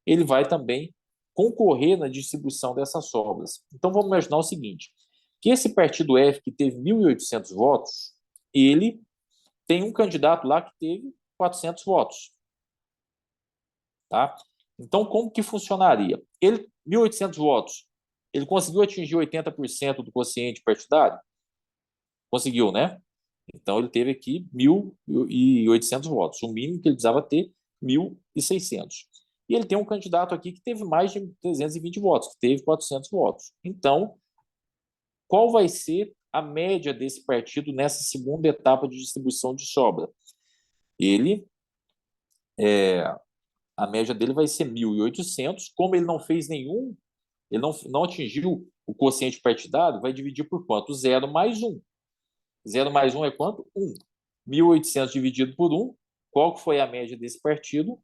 ele vai também concorrer na distribuição dessas sobras. Então, vamos imaginar o seguinte, que esse partido F, que teve 1.800 votos, ele tem um candidato lá que teve 400 votos. Tá? Então, como que funcionaria? Ele, 1.800 votos, ele conseguiu atingir 80% do quociente partidário? Conseguiu, né? Então, ele teve aqui 1.800 votos. O mínimo que ele precisava ter, 1.600. E ele tem um candidato aqui que teve mais de 320 votos, que teve 400 votos. Então, qual vai ser a média desse partido nessa segunda etapa de distribuição de sobra? A média dele vai ser 1.800. Como ele não fez nenhum, ele não atingiu o quociente partidário, vai dividir por quanto? 0 mais 1. 0 mais 1 é quanto? 1. 1.800 dividido por 1. Qual que foi a média desse partido?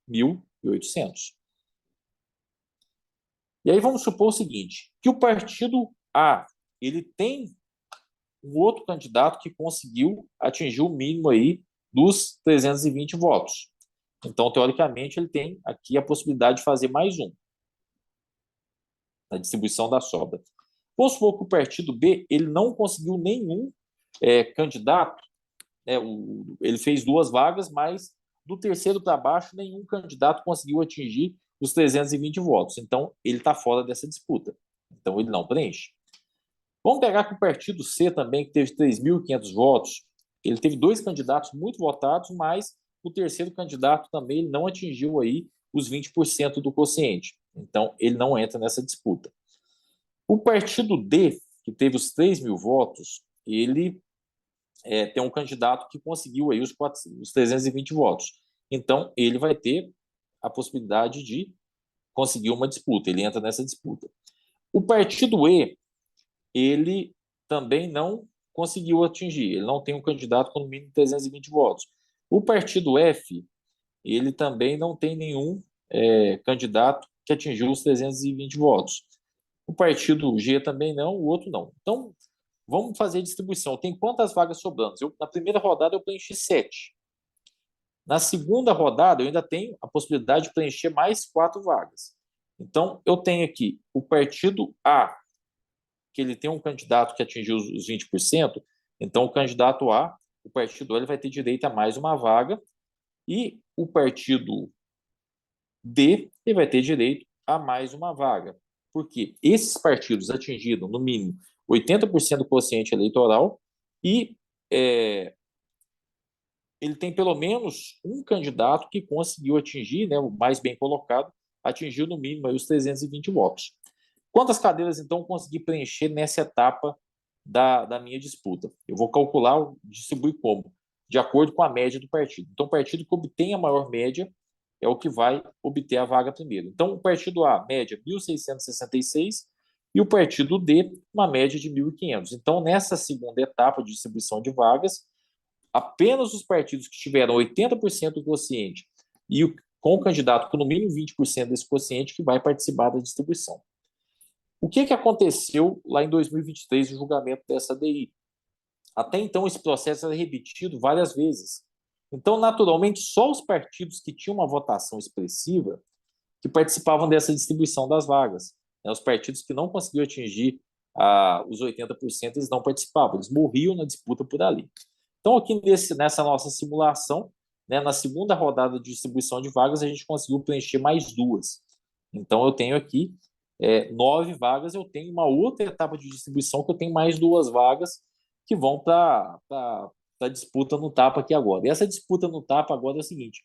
1.800. E aí vamos supor o seguinte, que o partido A, ele tem um outro candidato que conseguiu atingir o mínimo aí dos 320 votos. Então, teoricamente, ele tem aqui a possibilidade de fazer mais um na distribuição da sobra. Vamos supor que o partido B ele não conseguiu nenhum candidato, né, ele fez 2 vagas, mas do terceiro para baixo, nenhum candidato conseguiu atingir os 320 votos. Então, ele está fora dessa disputa. Então, ele não preenche. Vamos pegar que o partido C também, que teve 3.500 votos, ele teve 2 candidatos muito votados, mas o terceiro candidato também ele não atingiu aí os 20% do quociente. Então, ele não entra nessa disputa. O partido D, que teve os 3.000 votos, ele tem um candidato que conseguiu aí os 320 votos. Então, ele vai ter a possibilidade de conseguir uma disputa, ele entra nessa disputa. O partido E, ele também não conseguiu atingir, ele não tem um candidato com no mínimo 320 votos. O partido F, ele também não tem nenhum candidato que atingiu os 320 votos. O partido G também não, o outro não. Então, vamos fazer a distribuição. Tem quantas vagas sobrando? Na primeira rodada eu preenchi 7. Na segunda rodada eu ainda tenho a possibilidade de preencher mais 4 vagas. Então, eu tenho aqui o partido A, que ele tem um candidato que atingiu os 20%, então o candidato A, o partido A, ele vai ter direito a mais uma vaga, e o partido D, ele vai ter direito a mais uma vaga. Porque esses partidos atingiram, no mínimo, 80% do quociente eleitoral e ele tem pelo menos um candidato que conseguiu atingir, né, o mais bem colocado, atingiu no mínimo aí os 320 votos. Quantas cadeiras, então, consegui preencher nessa etapa da minha disputa? Eu vou calcular, distribuir como? De acordo com a média do partido. Então, o partido que obtém a maior média é o que vai obter a vaga primeiro. Então, o partido A, média 1.666, e o partido D, uma média de 1.500. Então, nessa segunda etapa de distribuição de vagas, apenas os partidos que tiveram 80% do quociente e com o candidato com no mínimo 20% desse quociente que vai participar da distribuição. O que aconteceu lá em 2023, no julgamento dessa DI? Até então, esse processo era repetido várias vezes. Então, naturalmente, só os partidos que tinham uma votação expressiva que participavam dessa distribuição das vagas. Os partidos que não conseguiam atingir os 80%, eles não participavam, eles morriam na disputa por ali. Então, aqui nessa nossa simulação, né, na segunda rodada de distribuição de vagas, a gente conseguiu preencher mais 2. Então, eu tenho aqui 9 vagas, eu tenho uma outra etapa de distribuição que eu tenho mais 2 vagas que vão para a disputa no tapa aqui agora. E essa disputa no tapa agora é o seguinte,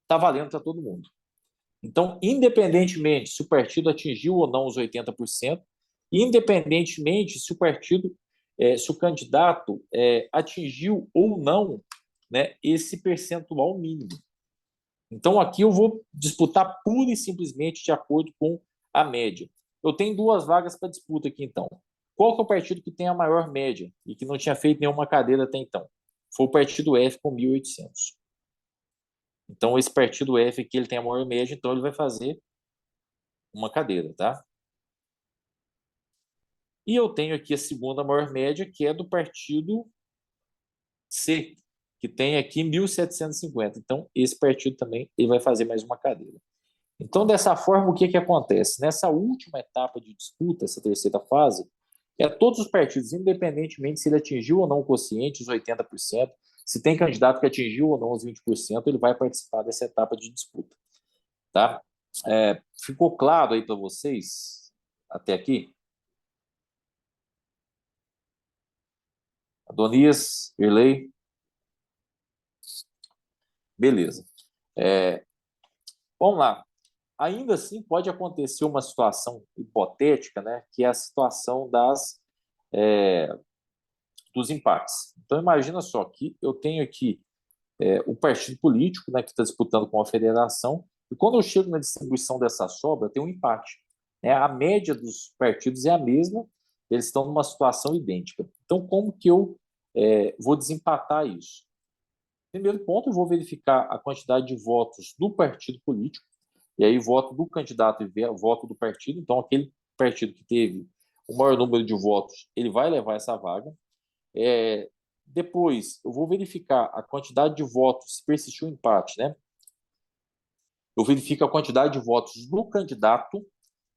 está valendo para todo mundo. Então, independentemente se o partido atingiu ou não os 80%, independentemente se o partido, se o candidato atingiu ou não, né, esse percentual mínimo. Então, aqui eu vou disputar pura e simplesmente de acordo com a média. Eu tenho 2 vagas para disputa aqui, então. Qual que é o partido que tem a maior média e que não tinha feito nenhuma cadeira até então? Foi o partido F com 1.800. Então, esse partido F aqui ele tem a maior média, então ele vai fazer uma cadeira, tá? E eu tenho aqui a segunda maior média, que é do partido C, que tem aqui 1.750. Então, esse partido também ele vai fazer mais uma cadeira. Então, dessa forma, o que acontece? Nessa última etapa de disputa, essa terceira fase, todos os partidos, independentemente se ele atingiu ou não o quociente, os 80%, se tem candidato que atingiu ou não os 20%, ele vai participar dessa etapa de disputa. Tá? Ficou claro aí para vocês até aqui? Adonias, Irley? Beleza. Vamos lá. Ainda assim, pode acontecer uma situação hipotética, né, que é a situação dos empates. Então, imagina só que eu tenho aqui o partido político, né, que está disputando com a federação, e quando eu chego na distribuição dessa sobra, tem um empate. A média dos partidos é a mesma, eles estão numa situação idêntica. Então, como que eu vou desempatar isso? Primeiro ponto, eu vou verificar a quantidade de votos do partido político, e aí voto do candidato e voto do partido. Então, aquele partido que teve o maior número de votos, ele vai levar essa vaga. Depois, eu vou verificar a quantidade de votos, se persistiu o empate, né? eu verifico a quantidade de votos do candidato.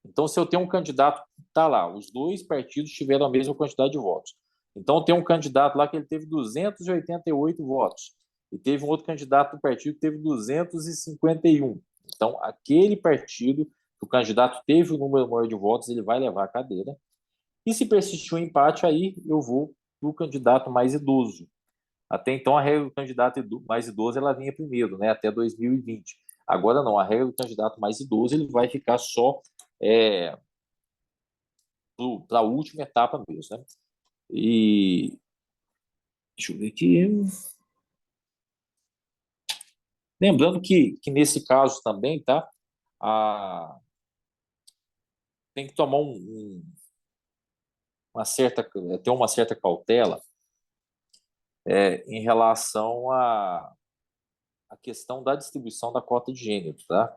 Então, se eu tenho um candidato, está lá, os dois partidos tiveram a mesma quantidade de votos. Então, tem um candidato lá que ele teve 288 votos, e teve um outro candidato do partido que teve 251. Então, aquele partido, que o candidato teve o número maior de votos, ele vai levar a cadeira. E se persistir um empate, aí eu vou para o candidato mais idoso. Até então, a regra do candidato mais idoso ela vinha primeiro, né, até 2020. Agora não, a regra do candidato mais idoso ele vai ficar só para a última etapa mesmo, né? E deixa eu ver aqui. Lembrando que nesse caso também, tá? Tem que tomar ter uma certa cautela em relação à questão da distribuição da cota de gênero, tá?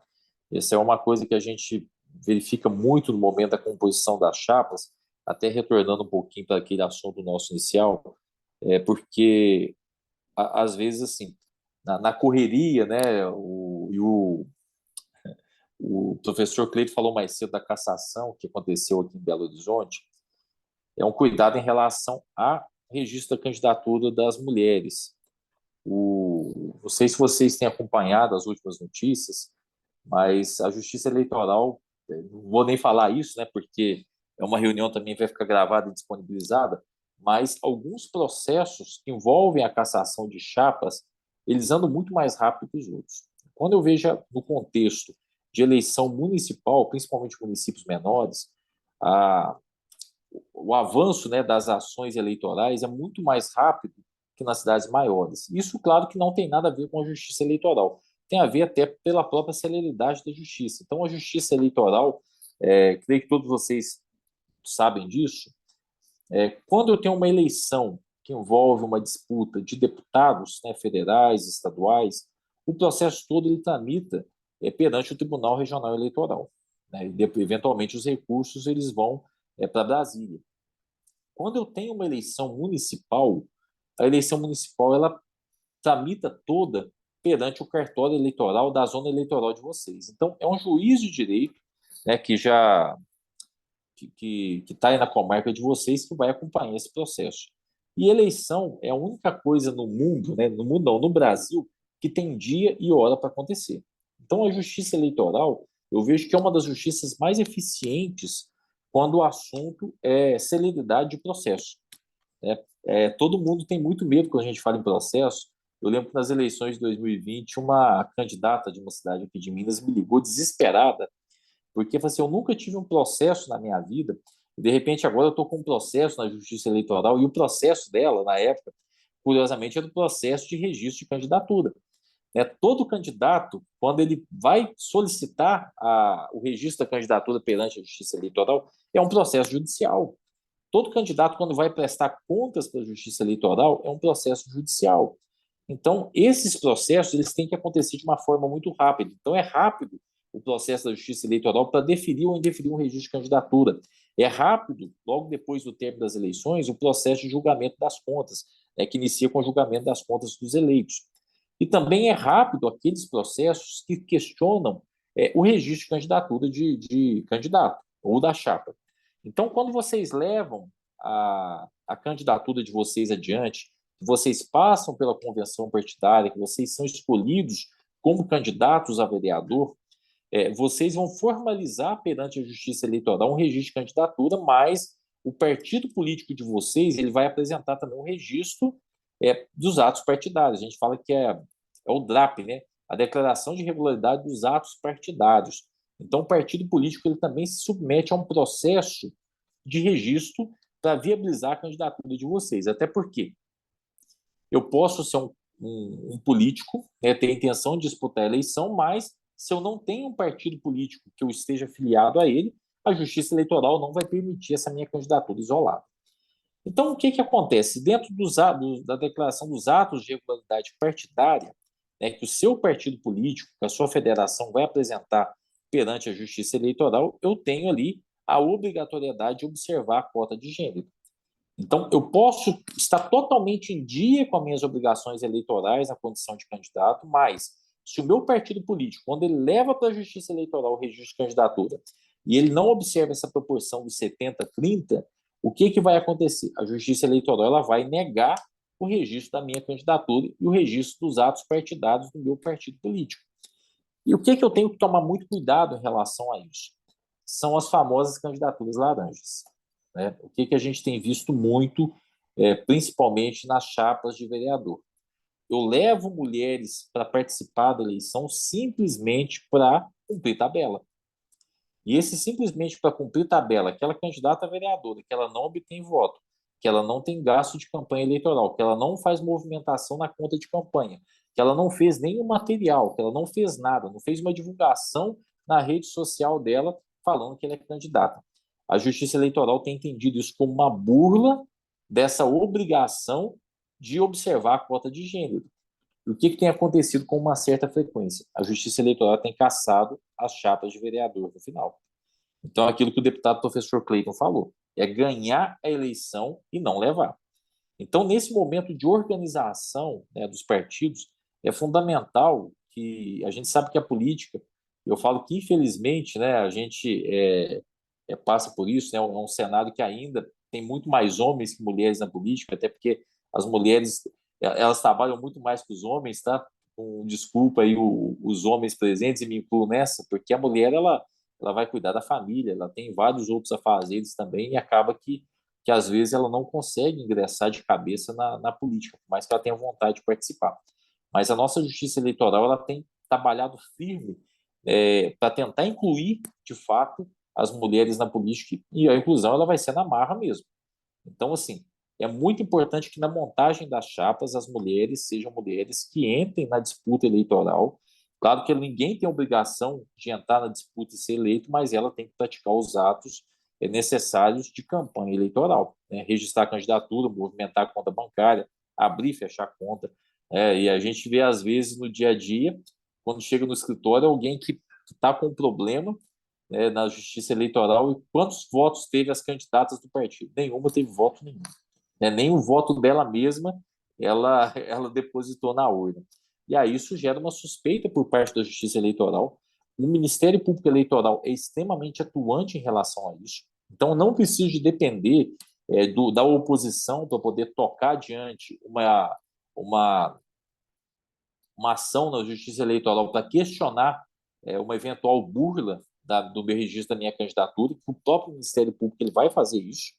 Essa é uma coisa que a gente verifica muito no momento da composição das chapas, até retornando um pouquinho para aquele assunto nosso inicial, porque às vezes assim, na correria, né, o professor Cleito falou mais cedo da cassação que aconteceu aqui em Belo Horizonte, é um cuidado em relação ao registro da candidatura das mulheres. Não sei se vocês têm acompanhado as últimas notícias, mas a Justiça Eleitoral, não vou nem falar isso, né, porque é uma reunião também que vai ficar gravada e disponibilizada, mas alguns processos que envolvem a cassação de chapas, eles andam muito mais rápido que os outros. Quando eu vejo no contexto de eleição municipal, principalmente municípios menores, o avanço, né, das ações eleitorais é muito mais rápido que nas cidades maiores. Isso, claro, que não tem nada a ver com a justiça eleitoral. Tem a ver até pela própria celeridade da justiça. Então, a justiça eleitoral, creio que todos vocês sabem disso, quando eu tenho uma eleição que envolve uma disputa de deputados, né, federais, estaduais, o processo todo ele tramita perante o Tribunal Regional Eleitoral, né, e eventualmente os recursos eles vão para Brasília. Quando eu tenho uma eleição municipal, a eleição municipal ela tramita toda perante o cartório eleitoral da zona eleitoral de vocês. Então, é um juiz de direito, né, que está aí na comarca de vocês que vai acompanhar esse processo. E eleição é a única coisa no mundo, né, no mundo não, no Brasil, que tem dia e hora para acontecer. Então, a justiça eleitoral, eu vejo que é uma das justiças mais eficientes quando o assunto é celeridade de processo, né? Todo mundo tem muito medo quando a gente fala em processo. Eu lembro que nas eleições de 2020, uma candidata de uma cidade aqui de Minas me ligou desesperada, porque falou assim, eu nunca tive um processo na minha vida, e de repente agora eu estou com um processo na Justiça Eleitoral, e o processo dela, na época, curiosamente, era o processo de registro de candidatura. Todo candidato, quando ele vai solicitar o registro da candidatura perante a Justiça Eleitoral, é um processo judicial. Todo candidato, quando vai prestar contas para a Justiça Eleitoral, é um processo judicial. Então, esses processos eles têm que acontecer de uma forma muito rápida. Então, é rápido o processo da Justiça Eleitoral para deferir ou indeferir um registro de candidatura. É rápido, logo depois do término das eleições, o processo de julgamento das contas, que inicia com o julgamento das contas dos eleitos. E também é rápido aqueles processos que questionam o registro de candidatura de candidato ou da chapa. Então, quando vocês levam a candidatura de vocês adiante, vocês passam pela convenção partidária, que vocês são escolhidos como candidatos a vereador, vocês vão formalizar perante a Justiça Eleitoral um registro de candidatura, mas o partido político de vocês ele vai apresentar também um registro dos atos partidários. A gente fala que é o DRAP, né? A Declaração de Regularidade dos Atos Partidários. Então, o partido político ele também se submete a um processo de registro para viabilizar a candidatura de vocês. Até porque eu posso ser um político, ter a intenção de disputar a eleição, mas se eu não tenho um partido político que eu esteja afiliado a ele, a Justiça Eleitoral não vai permitir essa minha candidatura isolada. Então, o que acontece? Dentro da declaração dos atos de regularidade partidária, que o seu partido político, que a sua federação vai apresentar perante a Justiça Eleitoral, eu tenho ali a obrigatoriedade de observar a cota de gênero. Então, eu posso estar totalmente em dia com as minhas obrigações eleitorais na condição de candidato, mas Se o meu partido político, quando ele leva para a Justiça Eleitoral o registro de candidatura e ele não observa essa proporção de 70-30, o que vai acontecer? A Justiça Eleitoral ela vai negar o registro da minha candidatura e o registro dos atos partidários do meu partido político. E o que eu tenho que tomar muito cuidado em relação a isso? São as famosas candidaturas laranjas. Né? O que a gente tem visto muito, principalmente nas chapas de vereador. Eu levo mulheres para participar da eleição simplesmente para cumprir tabela. E esse simplesmente para cumprir tabela, aquela candidata a vereadora, que ela não obtém voto, que ela não tem gasto de campanha eleitoral, que ela não faz movimentação na conta de campanha, que ela não fez nenhum material, que ela não fez nada, não fez uma divulgação na rede social dela falando que ela é candidata. A Justiça Eleitoral tem entendido isso como uma burla dessa obrigação de observar a cota de gênero. E o que tem acontecido com uma certa frequência? A Justiça Eleitoral tem cassado as chapas de vereador no final. Então, aquilo que o deputado professor Cleiton falou, é ganhar a eleição e não levar. Então, nesse momento de organização, né, dos partidos, é fundamental que a gente sabe que a política, eu falo que infelizmente, né, a gente passa por isso, né, é um cenário que ainda tem muito mais homens que mulheres na política, até porque as mulheres elas trabalham muito mais que os homens, tá? Desculpa aí os homens presentes, e me incluo nessa, porque a mulher ela vai cuidar da família, ela tem vários outros afazeres também, e acaba que às vezes ela não consegue ingressar de cabeça na política, por mais que ela tenha vontade de participar. Mas a nossa Justiça Eleitoral ela tem trabalhado firme para tentar incluir, de fato, as mulheres na política, e a inclusão ela vai ser na marra mesmo. Então, assim, é muito importante que na montagem das chapas as mulheres sejam mulheres que entrem na disputa eleitoral. Claro que ninguém tem obrigação de entrar na disputa e ser eleito, mas ela tem que praticar os atos necessários de campanha eleitoral, né? Registrar a candidatura, movimentar a conta bancária, abrir e fechar a conta. E a gente vê, às vezes, no dia a dia, quando chega no escritório, alguém que está com um problema na Justiça Eleitoral, e quantos votos teve as candidatas do partido? Nenhuma teve voto nenhum. Nem o voto dela mesma ela depositou na urna. E aí isso gera uma suspeita por parte da Justiça Eleitoral. O Ministério Público Eleitoral é extremamente atuante em relação a isso. Então, não precisa de depender da oposição para poder tocar adiante uma ação na Justiça Eleitoral para questionar uma eventual burla do meu registro da minha candidatura. O próprio Ministério Público ele vai fazer isso.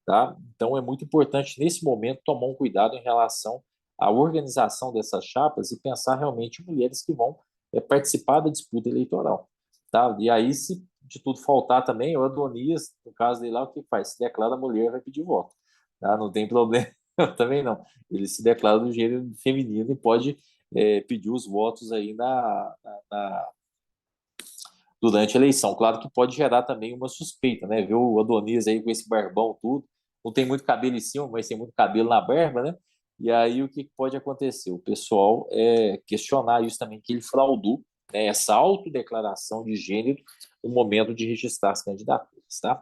Tá? Então, é muito importante, nesse momento, tomar um cuidado em relação à organização dessas chapas e pensar realmente em mulheres que vão participar da disputa eleitoral. Tá? E aí, se de tudo faltar também, o Adonias, no caso dele lá, o que faz? Se declara mulher, vai pedir voto. Tá? Não tem problema, também não. Ele se declara do gênero feminino e pode pedir os votos aí durante a eleição. Claro que pode gerar também uma suspeita, né? Ver o Adonias aí com esse barbão tudo, não tem muito cabelo em cima, mas tem muito cabelo na barba, né? E aí o que pode acontecer? O pessoal questionar isso também, que ele fraudou, né, essa autodeclaração de gênero no momento de registrar as candidaturas, tá?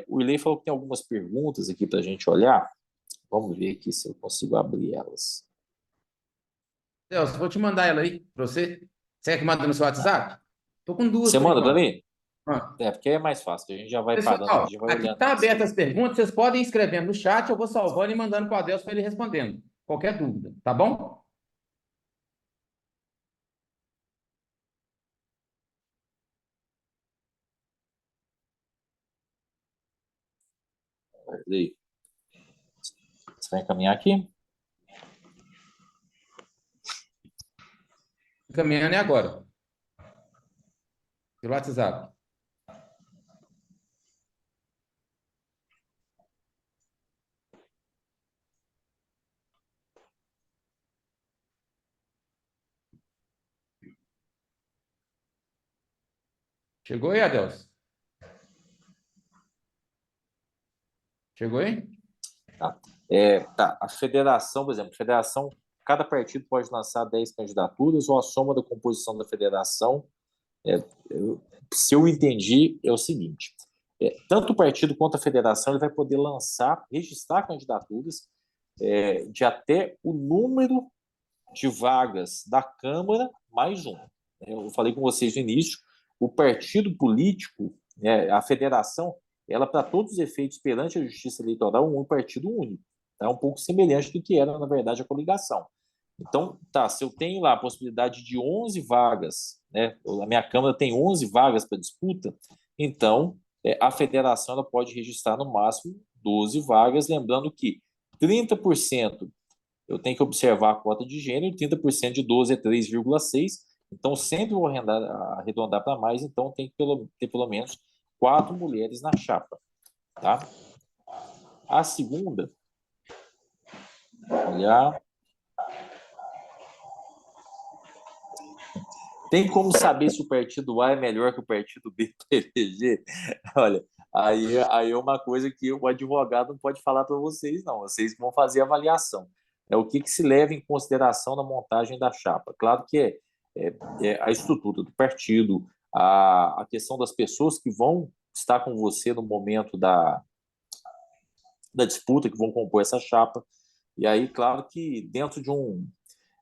O Ilei falou que tem algumas perguntas aqui para a gente olhar. Vamos ver aqui se eu consigo abrir elas. Celso, vou te mandar ela aí para você. Você quer que manda no seu WhatsApp? Estou com duas. Você manda para mim? Ah. Porque é mais fácil, a gente já vai Pessoal, parando, a gente vai aqui olhando. está aberta as perguntas, vocês podem ir escrevendo no chat, eu vou salvando e mandando para o Adelso para ele respondendo. Qualquer dúvida, tá bom? Você vai encaminhar aqui? Caminhando é agora. Pelo WhatsApp. Chegou aí, Adelso? Chegou aí? Tá. Tá. A federação, por exemplo, cada partido pode lançar 10 candidaturas ou a soma da composição da federação. Se eu entendi, é o seguinte: tanto o partido quanto a federação ele vai poder registrar candidaturas de até o número de vagas da Câmara mais um. Eu falei com vocês no início, o partido político, né, a federação, ela, para todos os efeitos, perante a Justiça Eleitoral, é um partido único. É um pouco semelhante do que era, na verdade, a coligação. Então, tá, se eu tenho lá a possibilidade de 11 vagas, né, a minha Câmara tem 11 vagas para disputa, então a federação ela pode registrar no máximo 12 vagas, lembrando que 30% eu tenho que observar a cota de gênero, 30% de 12 é 3,6, então sempre vou arredondar para mais, então tem que ter pelo menos 4 mulheres na chapa. Tá? A segunda, olhar. Tem como saber se o partido A é melhor que o partido B para eleger? Olha, aí é uma coisa que o advogado não pode falar para vocês, não. Vocês vão fazer a avaliação. É o que se leva em consideração na montagem da chapa. Claro que é a estrutura do partido, a questão das pessoas que vão estar com você no momento da disputa, que vão compor essa chapa. E aí, claro que dentro de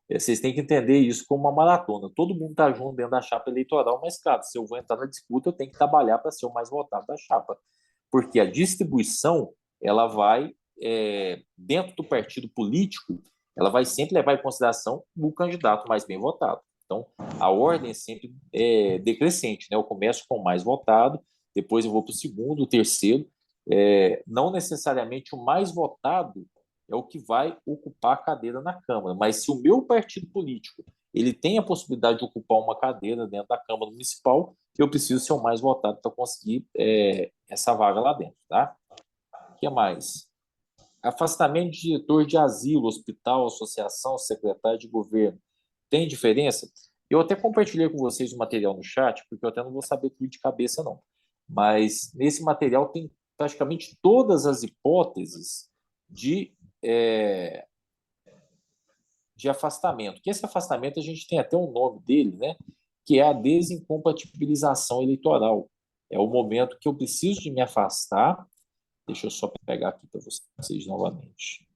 vocês têm que entender isso como uma maratona. Todo mundo está junto dentro da chapa eleitoral, mas, claro, se eu vou entrar na disputa, eu tenho que trabalhar para ser o mais votado da chapa. Porque a distribuição, ela vai, dentro do partido político, ela vai sempre levar em consideração o candidato mais bem votado. Então, a ordem é sempre decrescente, né? Eu começo com o mais votado, depois eu vou para o segundo, o terceiro. Não necessariamente o mais votado é o que vai ocupar a cadeira na Câmara. Mas se o meu partido político ele tem a possibilidade de ocupar uma cadeira dentro da Câmara Municipal, eu preciso ser o mais votado para conseguir essa vaga lá dentro. Tá? O que mais? Afastamento de diretor de asilo, hospital, associação, secretário de governo. Tem diferença? Eu até compartilhei com vocês o material no chat, porque eu até não vou saber tudo de cabeça, não. Mas nesse material tem praticamente todas as hipóteses de afastamento. Que esse afastamento a gente tem até um nome dele, né? Que é a desincompatibilização eleitoral. É o momento que eu preciso de me afastar. Deixa eu só pegar aqui para vocês novamente.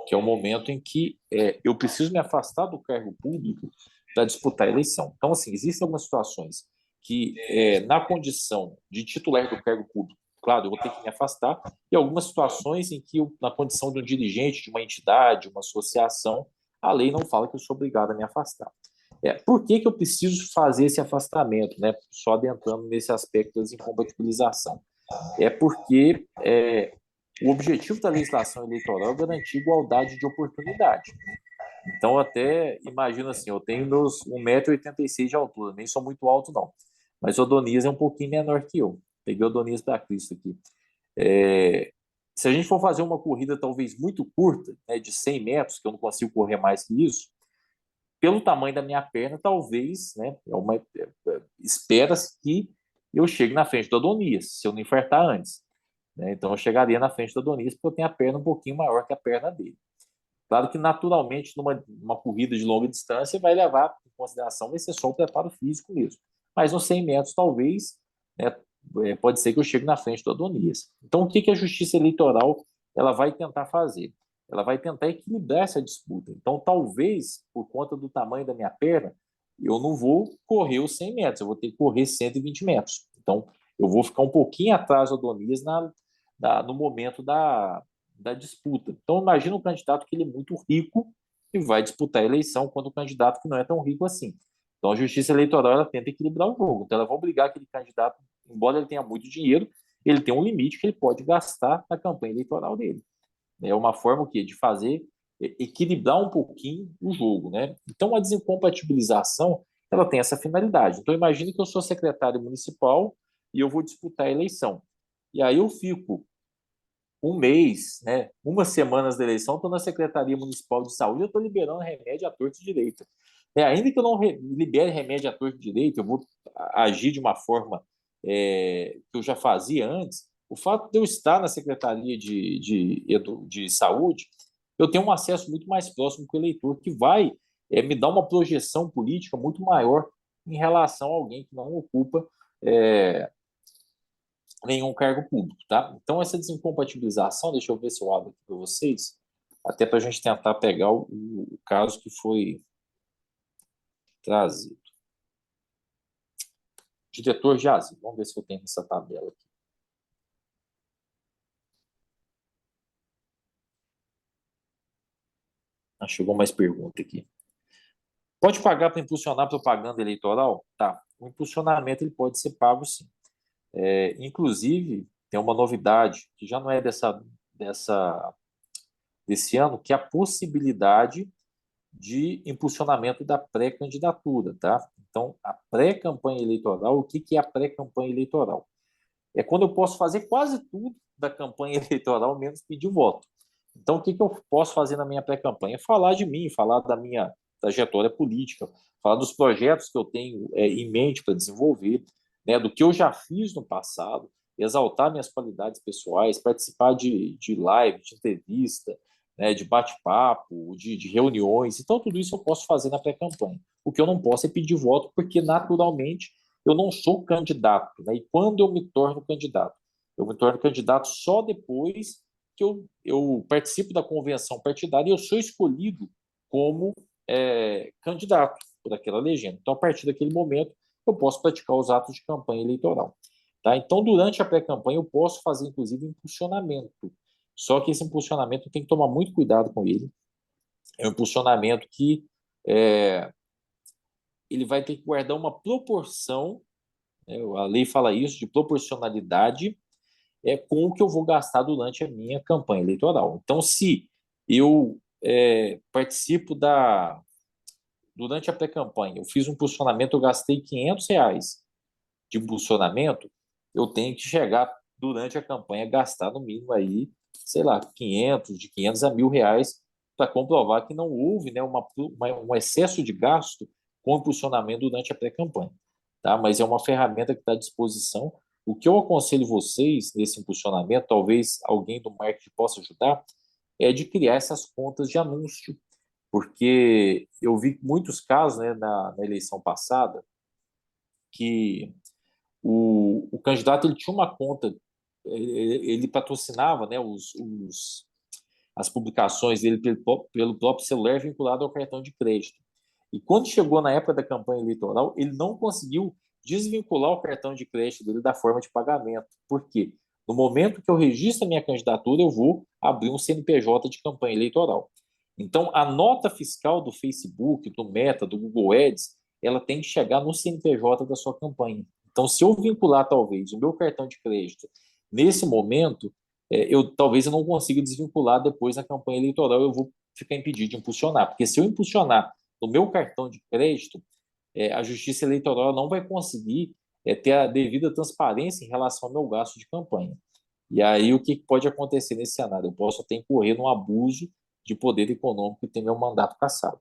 Que é o momento em que eu preciso me afastar do cargo público para disputar a eleição. Então, assim, existem algumas situações que, na condição de titular do cargo público, claro, eu vou ter que me afastar, e algumas situações em que, na condição de um dirigente de uma entidade, uma associação, a lei não fala que eu sou obrigado a me afastar. Por que eu preciso fazer esse afastamento, né? Só adentrando nesse aspecto da desincompatibilização? É porque o objetivo da legislação eleitoral é garantir igualdade de oportunidade. Então, eu até imagino assim, eu tenho meus 1,86 m de altura, nem sou muito alto, não. Mas o Adonias é um pouquinho menor que eu. Peguei o Adonias para Cristo aqui. Se a gente for fazer uma corrida talvez muito curta, né, de 100 metros, que eu não consigo correr mais que isso, pelo tamanho da minha perna, talvez, né, espera-se que eu chegue na frente do Adonias, se eu não infartar antes. Né? Então, eu chegaria na frente do Adonias porque eu tenho a perna um pouquinho maior que a perna dele. Claro que, naturalmente, numa corrida de longa distância, vai levar em consideração, vai ser só o preparo físico mesmo. Mas nos 100 metros, talvez, né, pode ser que eu chegue na frente do Adonias. Então, o que a Justiça Eleitoral ela vai tentar fazer? Ela vai tentar equilibrar essa disputa. Então, talvez, por conta do tamanho da minha perna, eu não vou correr os 100 metros, eu vou ter que correr 120 metros. Então, eu vou ficar um pouquinho atrás do Adonias no momento da disputa. Então, imagina um candidato que ele é muito rico e vai disputar a eleição contra um candidato que não é tão rico assim. Então, a Justiça Eleitoral ela tenta equilibrar o jogo. Então, ela vai obrigar aquele candidato, embora ele tenha muito dinheiro, ele tem um limite que ele pode gastar na campanha eleitoral dele. É uma forma de fazer equilibrar um pouquinho o jogo, né? Então, a desincompatibilização ela tem essa finalidade. Então, imagine que eu sou secretário municipal e eu vou disputar a eleição. E aí eu fico um mês, né, umas semanas da eleição, estou na Secretaria Municipal de Saúde, eu estou liberando remédio à torta e direita. Ainda que eu não libere remédio à torta e direita, eu vou agir de uma forma que eu já fazia antes. O fato de eu estar na Secretaria de Saúde, eu tenho um acesso muito mais próximo com o eleitor, que vai me dá uma projeção política muito maior em relação a alguém que não ocupa nenhum cargo público, tá? Então, essa desincompatibilização, deixa eu ver se eu abro aqui para vocês, até para a gente tentar pegar o caso que foi trazido. Diretor Jazi, vamos ver se eu tenho essa tabela aqui. Chegou mais pergunta aqui. Pode pagar para impulsionar propaganda eleitoral? Tá. O impulsionamento ele pode ser pago, sim. Inclusive, tem uma novidade que já não é desse ano, que é a possibilidade de impulsionamento da pré-candidatura, tá? Então, a pré-campanha eleitoral, o que é a pré-campanha eleitoral? É quando eu posso fazer quase tudo da campanha eleitoral, menos pedir voto. Então, o que eu posso fazer na minha pré-campanha? Falar de mim, falar da minha trajetória política, falar dos projetos que eu tenho em mente para desenvolver, né, do que eu já fiz no passado, exaltar minhas qualidades pessoais, participar de live, de entrevista, né, de bate-papo, de reuniões. Então, tudo isso eu posso fazer na pré-campanha. O que eu não posso é pedir voto, porque naturalmente eu não sou candidato. Né? E quando eu me torno candidato? Eu me torno candidato só depois que eu participo da convenção partidária e eu sou escolhido como candidato por aquela legenda. Então, a partir daquele momento, eu posso praticar os atos de campanha eleitoral. Tá? Então, durante a pré-campanha, eu posso fazer, inclusive, impulsionamento. Só que esse impulsionamento tem que tomar muito cuidado com ele. É um impulsionamento que ele vai ter que guardar uma proporção, né? A lei fala isso, de proporcionalidade com o que eu vou gastar durante a minha campanha eleitoral. Então, se eu participo durante a pré-campanha, eu fiz um impulsionamento, eu gastei R$ 500 de impulsionamento, eu tenho que chegar durante a campanha gastar no mínimo aí, sei lá, 500, de 500 a R$ 1.000 para comprovar que não houve, né, um excesso de gasto com impulsionamento durante a pré-campanha. Tá? Mas é uma ferramenta que está à disposição. O que eu aconselho vocês nesse impulsionamento, talvez alguém do marketing possa ajudar, é de criar essas contas de anúncio, porque eu vi muitos casos, né, na eleição passada que o candidato ele tinha uma conta, ele patrocinava, né, as publicações dele pelo próprio celular vinculado ao cartão de crédito. E quando chegou na época da campanha eleitoral, ele não conseguiu desvincular o cartão de crédito dele da forma de pagamento. Por quê? No momento que eu registro a minha candidatura, eu vou abrir um CNPJ de campanha eleitoral. Então, a nota fiscal do Facebook, do Meta, do Google Ads, ela tem que chegar no CNPJ da sua campanha. Então, se eu vincular, talvez, o meu cartão de crédito nesse momento, talvez eu não consiga desvincular depois na campanha eleitoral, eu vou ficar impedido de impulsionar. Porque se eu impulsionar no meu cartão de crédito, a Justiça Eleitoral não vai conseguir ter a devida transparência em relação ao meu gasto de campanha. E aí, o que pode acontecer nesse cenário? Eu posso até incorrer num abuso de poder econômico e ter meu mandato cassado.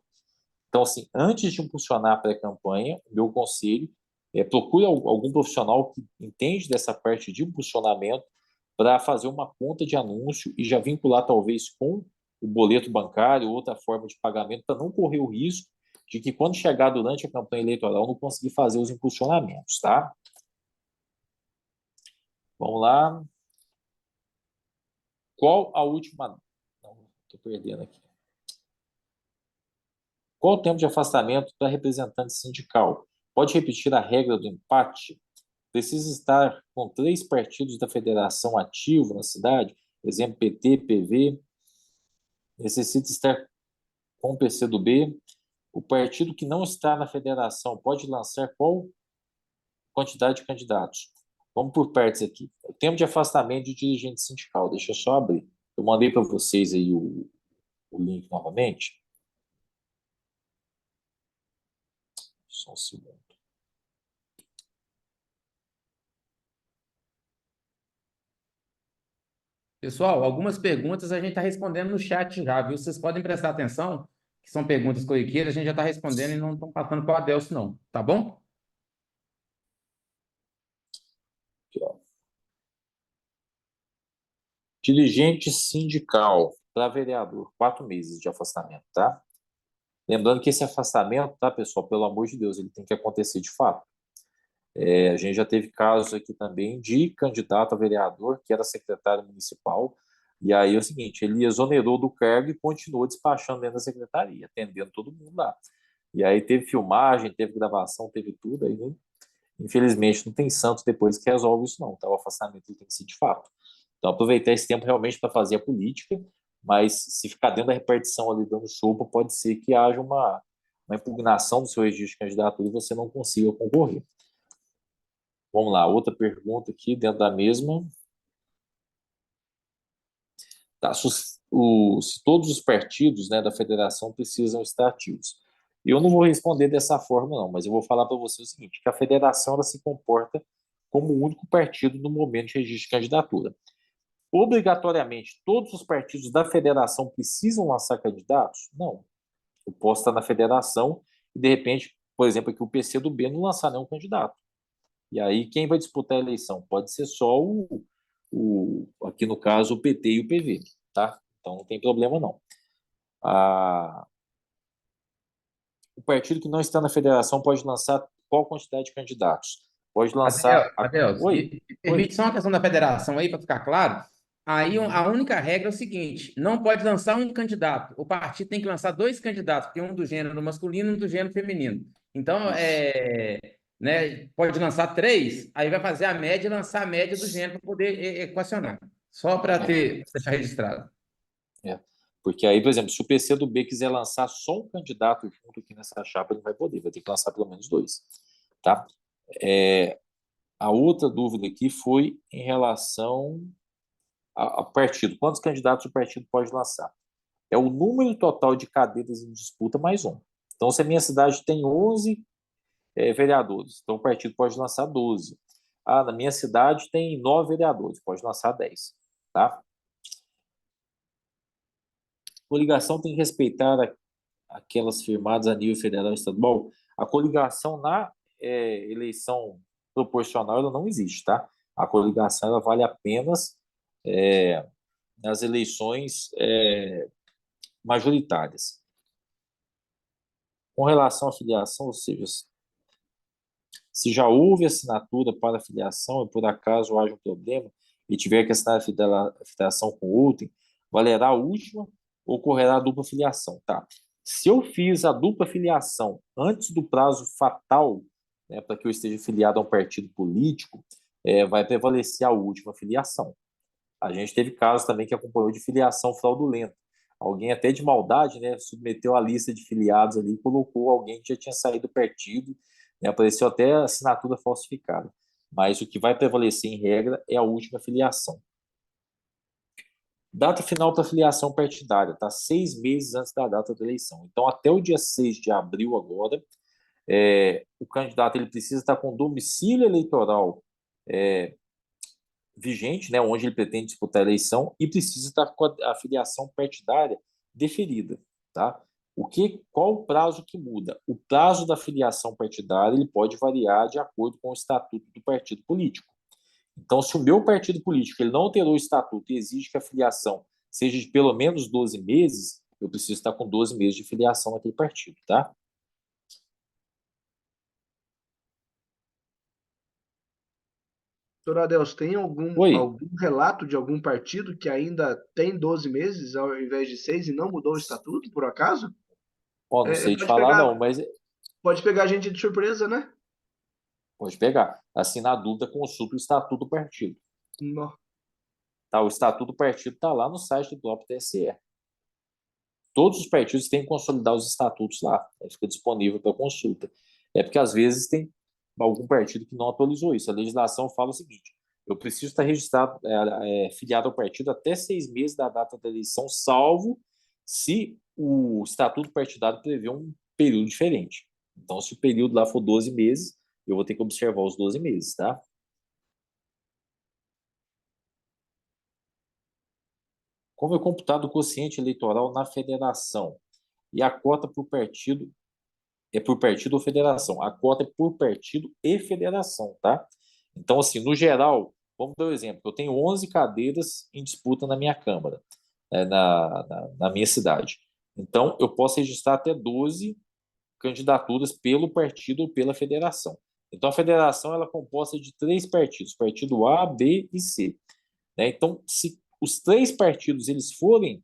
Então, assim, antes de impulsionar a pré-campanha, meu conselho procure algum profissional que entende dessa parte de impulsionamento para fazer uma conta de anúncio e já vincular, talvez, com o boleto bancário ou outra forma de pagamento, para não correr o risco de que, quando chegar durante a campanha eleitoral, não conseguir fazer os impulsionamentos, tá? Vamos lá. Qual a última... Não, estou perdendo aqui. Qual o tempo de afastamento para representante sindical? Pode repetir a regra do empate? Precisa estar com 3 partidos da federação ativos na cidade? Exemplo, PT, PV. Necessita estar com o PCdoB. O partido que não está na federação pode lançar qual quantidade de candidatos? Vamos por partes aqui. O tempo de afastamento de dirigente sindical. Deixa eu só abrir. Eu mandei para vocês aí o link novamente. Só um segundo. Pessoal, algumas perguntas a gente está respondendo no chat já, viu? Vocês podem prestar atenção, que são perguntas corriqueiras, a gente já está respondendo e não estão passando para o Adelso, não. Tá bom? Aqui, ó. Dirigente sindical para vereador, 4 meses de afastamento, tá? Lembrando que esse afastamento, tá, pessoal, pelo amor de Deus, ele tem que acontecer de fato. A gente já teve casos aqui também de candidato a vereador que era secretário municipal, e aí é o seguinte, ele exonerou do cargo e continuou despachando dentro da secretaria, atendendo todo mundo lá. E aí teve filmagem, teve gravação, teve tudo, aí infelizmente não tem santo depois que resolve isso não, tá? O afastamento tem que ser de fato. Então aproveitar esse tempo realmente para fazer a política, mas se ficar dentro da repartição ali dando sopa, pode ser que haja uma impugnação do seu registro de candidatura e você não consiga concorrer. Vamos lá, outra pergunta aqui dentro da mesma. Tá, se todos os partidos, né, da federação precisam estar ativos. Eu não vou responder dessa forma, não, mas eu vou falar para você o seguinte, que a federação ela se comporta como o único partido no momento de registro de candidatura. Obrigatoriamente, todos os partidos da federação precisam lançar candidatos? Não. Eu posso estar na federação e, de repente, por exemplo, aqui o PCdoB não lançar nenhum candidato. E aí, quem vai disputar a eleição? Pode ser só aqui no caso, o PT e o PV, tá? Então não tem problema, não. O partido que não está na federação pode lançar qual quantidade de candidatos? Pode lançar... Adeus, Oi? permite só uma questão da federação aí, para ficar claro. Aí a única regra é o seguinte: não pode lançar um candidato. O partido tem que lançar dois candidatos, porque um do gênero masculino e um do gênero feminino. Então, né, pode lançar três, aí vai fazer a média e lançar a média do gênero para poder equacionar. Só para deixar registrado. Porque aí, por exemplo, se o PCdoB quiser lançar só um candidato junto aqui nessa chapa, ele não vai poder, vai ter que lançar pelo menos dois. Tá? A outra dúvida aqui foi em relação ao partido. Quantos candidatos o partido pode lançar? É o número total de cadeiras em disputa mais um. Então, se a minha cidade tem 11 vereadores, então o partido pode lançar 12. Na minha cidade tem 9 vereadores, pode lançar 10. Tá? Coligação tem que respeitar aquelas firmadas a nível federal e estadual. A coligação na eleição proporcional ela não existe, tá? A coligação ela vale apenas nas eleições majoritárias. Com relação à filiação, ou seja, se já houve assinatura para a filiação e por acaso haja um problema e tiver que assinar a filiação com outrem, valerá a última ou ocorrerá a dupla filiação, tá? Se eu fiz a dupla filiação antes do prazo fatal, né, para que eu esteja filiado a um partido político, vai prevalecer a última filiação. A gente teve casos também que acompanhou de filiação fraudulenta. Alguém até de maldade, né, submeteu a lista de filiados ali e colocou alguém que já tinha saído do partido, né, apareceu até assinatura falsificada. Mas o que vai prevalecer em regra é a última filiação. Data final para filiação partidária, tá? 6 meses antes da data da eleição. Então, até o dia 6 de abril agora, o candidato ele precisa estar com domicílio eleitoral vigente, né, onde ele pretende disputar a eleição, e precisa estar com a filiação partidária deferida, tá? Qual o prazo que muda? O prazo da filiação partidária ele pode variar de acordo com o estatuto do partido político. Então, se o meu partido político ele não alterou o estatuto e exige que a filiação seja de pelo menos 12 meses, eu preciso estar com 12 meses de filiação naquele partido, tá? Doutor Adelso, tem algum relato de algum partido que ainda tem 12 meses ao invés de 6 e não mudou o estatuto, por acaso? Não sei te falar, não, mas... Pode pegar a gente de surpresa, né? Pode pegar. Assim, na dúvida, consulta o estatuto do partido. Não. Tá, o estatuto do partido está lá no site do próprio TSE. Todos os partidos têm que consolidar os estatutos lá. Fica disponível para consulta. Porque, às vezes, tem algum partido que não atualizou isso. A legislação fala o seguinte: eu preciso estar registrado, filiado ao partido até 6 meses da data da eleição, salvo se o estatuto partidário prevê um período diferente. Então, se o período lá for 12 meses, eu vou ter que observar os 12 meses, tá? Como é computado o quociente eleitoral na federação? E a cota por partido é por partido ou federação? A cota é por partido e federação, tá? Então, assim, no geral, vamos dar um exemplo. Eu tenho 11 cadeiras em disputa na minha Câmara, na minha cidade. Então, eu posso registrar até 12 candidaturas pelo partido ou pela federação. Então, a federação ela é composta de 3 partidos, partido A, B e C. Né? Então, se os 3 partidos eles forem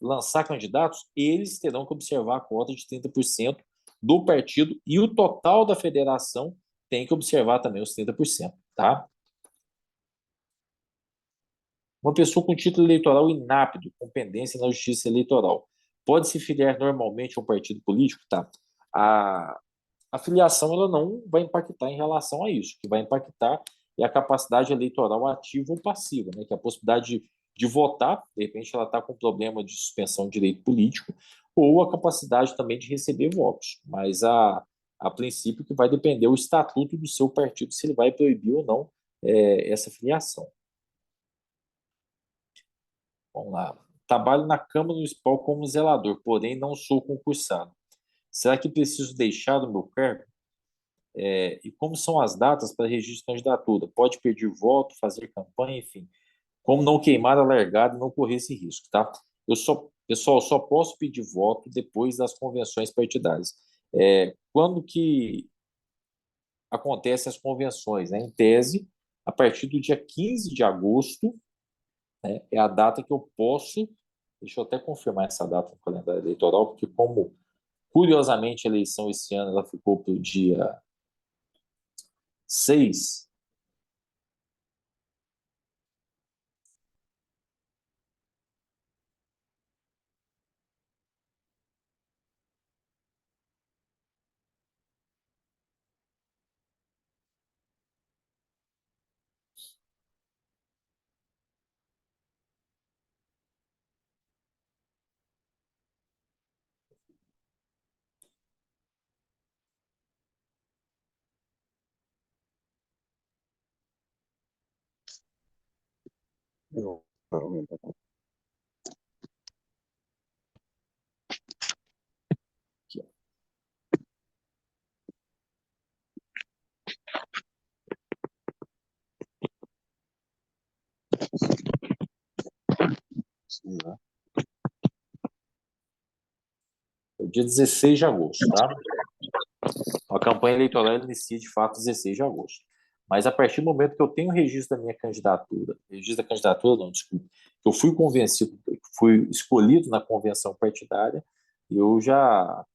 lançar candidatos, eles terão que observar a cota de 30% do partido e o total da federação tem que observar também os 30%. Tá? Uma pessoa com título eleitoral inápto, com pendência na justiça eleitoral, pode se filiar normalmente a um partido político? Tá. A filiação ela não vai impactar em relação a isso. O que vai impactar é a capacidade eleitoral ativa ou passiva, né? Que é a possibilidade de votar, de repente ela está com problema de suspensão de direito político, ou a capacidade também de receber votos. Mas, a princípio, que vai depender o estatuto do seu partido, se ele vai proibir ou não essa filiação. Vamos lá. Trabalho na Câmara Municipal como zelador, porém não sou concursado. Será que preciso deixar o meu cargo? E como são as datas para registro de candidatura? Pode pedir voto, fazer campanha, enfim. Como não queimar a largada e não correr esse risco, tá? Pessoal, só posso pedir voto depois das convenções partidárias. Quando que acontecem as convenções? Né? Em tese, a partir do dia 15 de agosto, né, é a data que eu posso. Deixa eu até confirmar essa data no calendário eleitoral, porque como, curiosamente, a eleição esse ano ela ficou para o dia 6. O dia 16 de agosto, tá? A campanha eleitoral inicia de fato 16 de agosto. Mas a partir do momento que eu tenho o registro da minha candidatura, registro da candidatura, não, desculpa, que eu fui convencido, fui escolhido na convenção partidária, eu já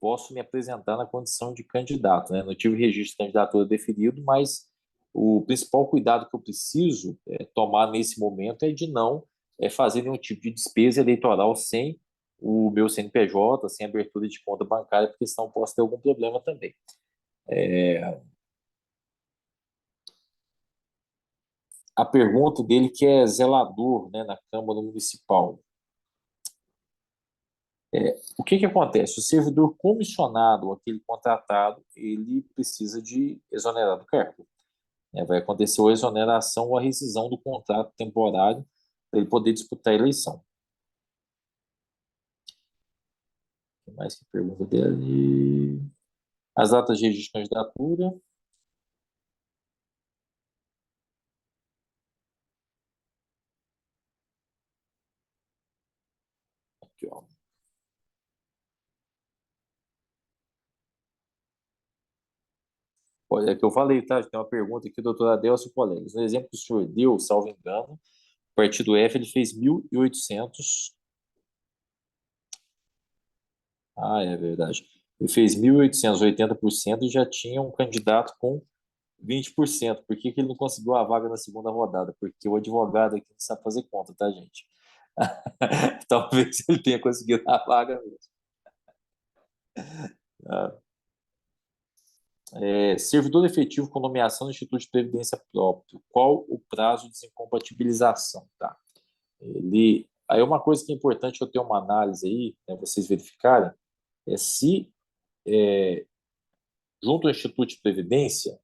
posso me apresentar na condição de candidato, né? Não tive registro de candidatura definido, mas o principal cuidado que eu preciso tomar nesse momento é de não fazer nenhum tipo de despesa eleitoral sem o meu CNPJ, sem abertura de conta bancária, porque senão posso ter algum problema também. A pergunta dele que é zelador, né, na Câmara Municipal. O que acontece? O servidor comissionado, aquele contratado, ele precisa de exonerar do cargo. Vai acontecer a exoneração ou a rescisão do contrato temporário para ele poder disputar a eleição. O que mais que pergunta dele? As datas de registro de candidatura. Aqui, ó. Olha, é que eu falei, tá? Tem uma pergunta aqui, doutor Adelso, colegas. No exemplo que o senhor deu, salvo engano, o partido F ele fez 1.800. Ah, é verdade. Ele fez 1.880% e já tinha um candidato com 20%. Por que ele não conseguiu a vaga na segunda rodada? Porque o advogado aqui não sabe fazer conta, tá, gente? Talvez ele tenha conseguido a vaga mesmo. Servidor efetivo com nomeação no Instituto de Previdência próprio. Qual o prazo de desincompatibilização? Tá? Aí uma coisa que é importante eu ter uma análise aí, né, vocês verificarem, se junto ao Instituto de Previdência,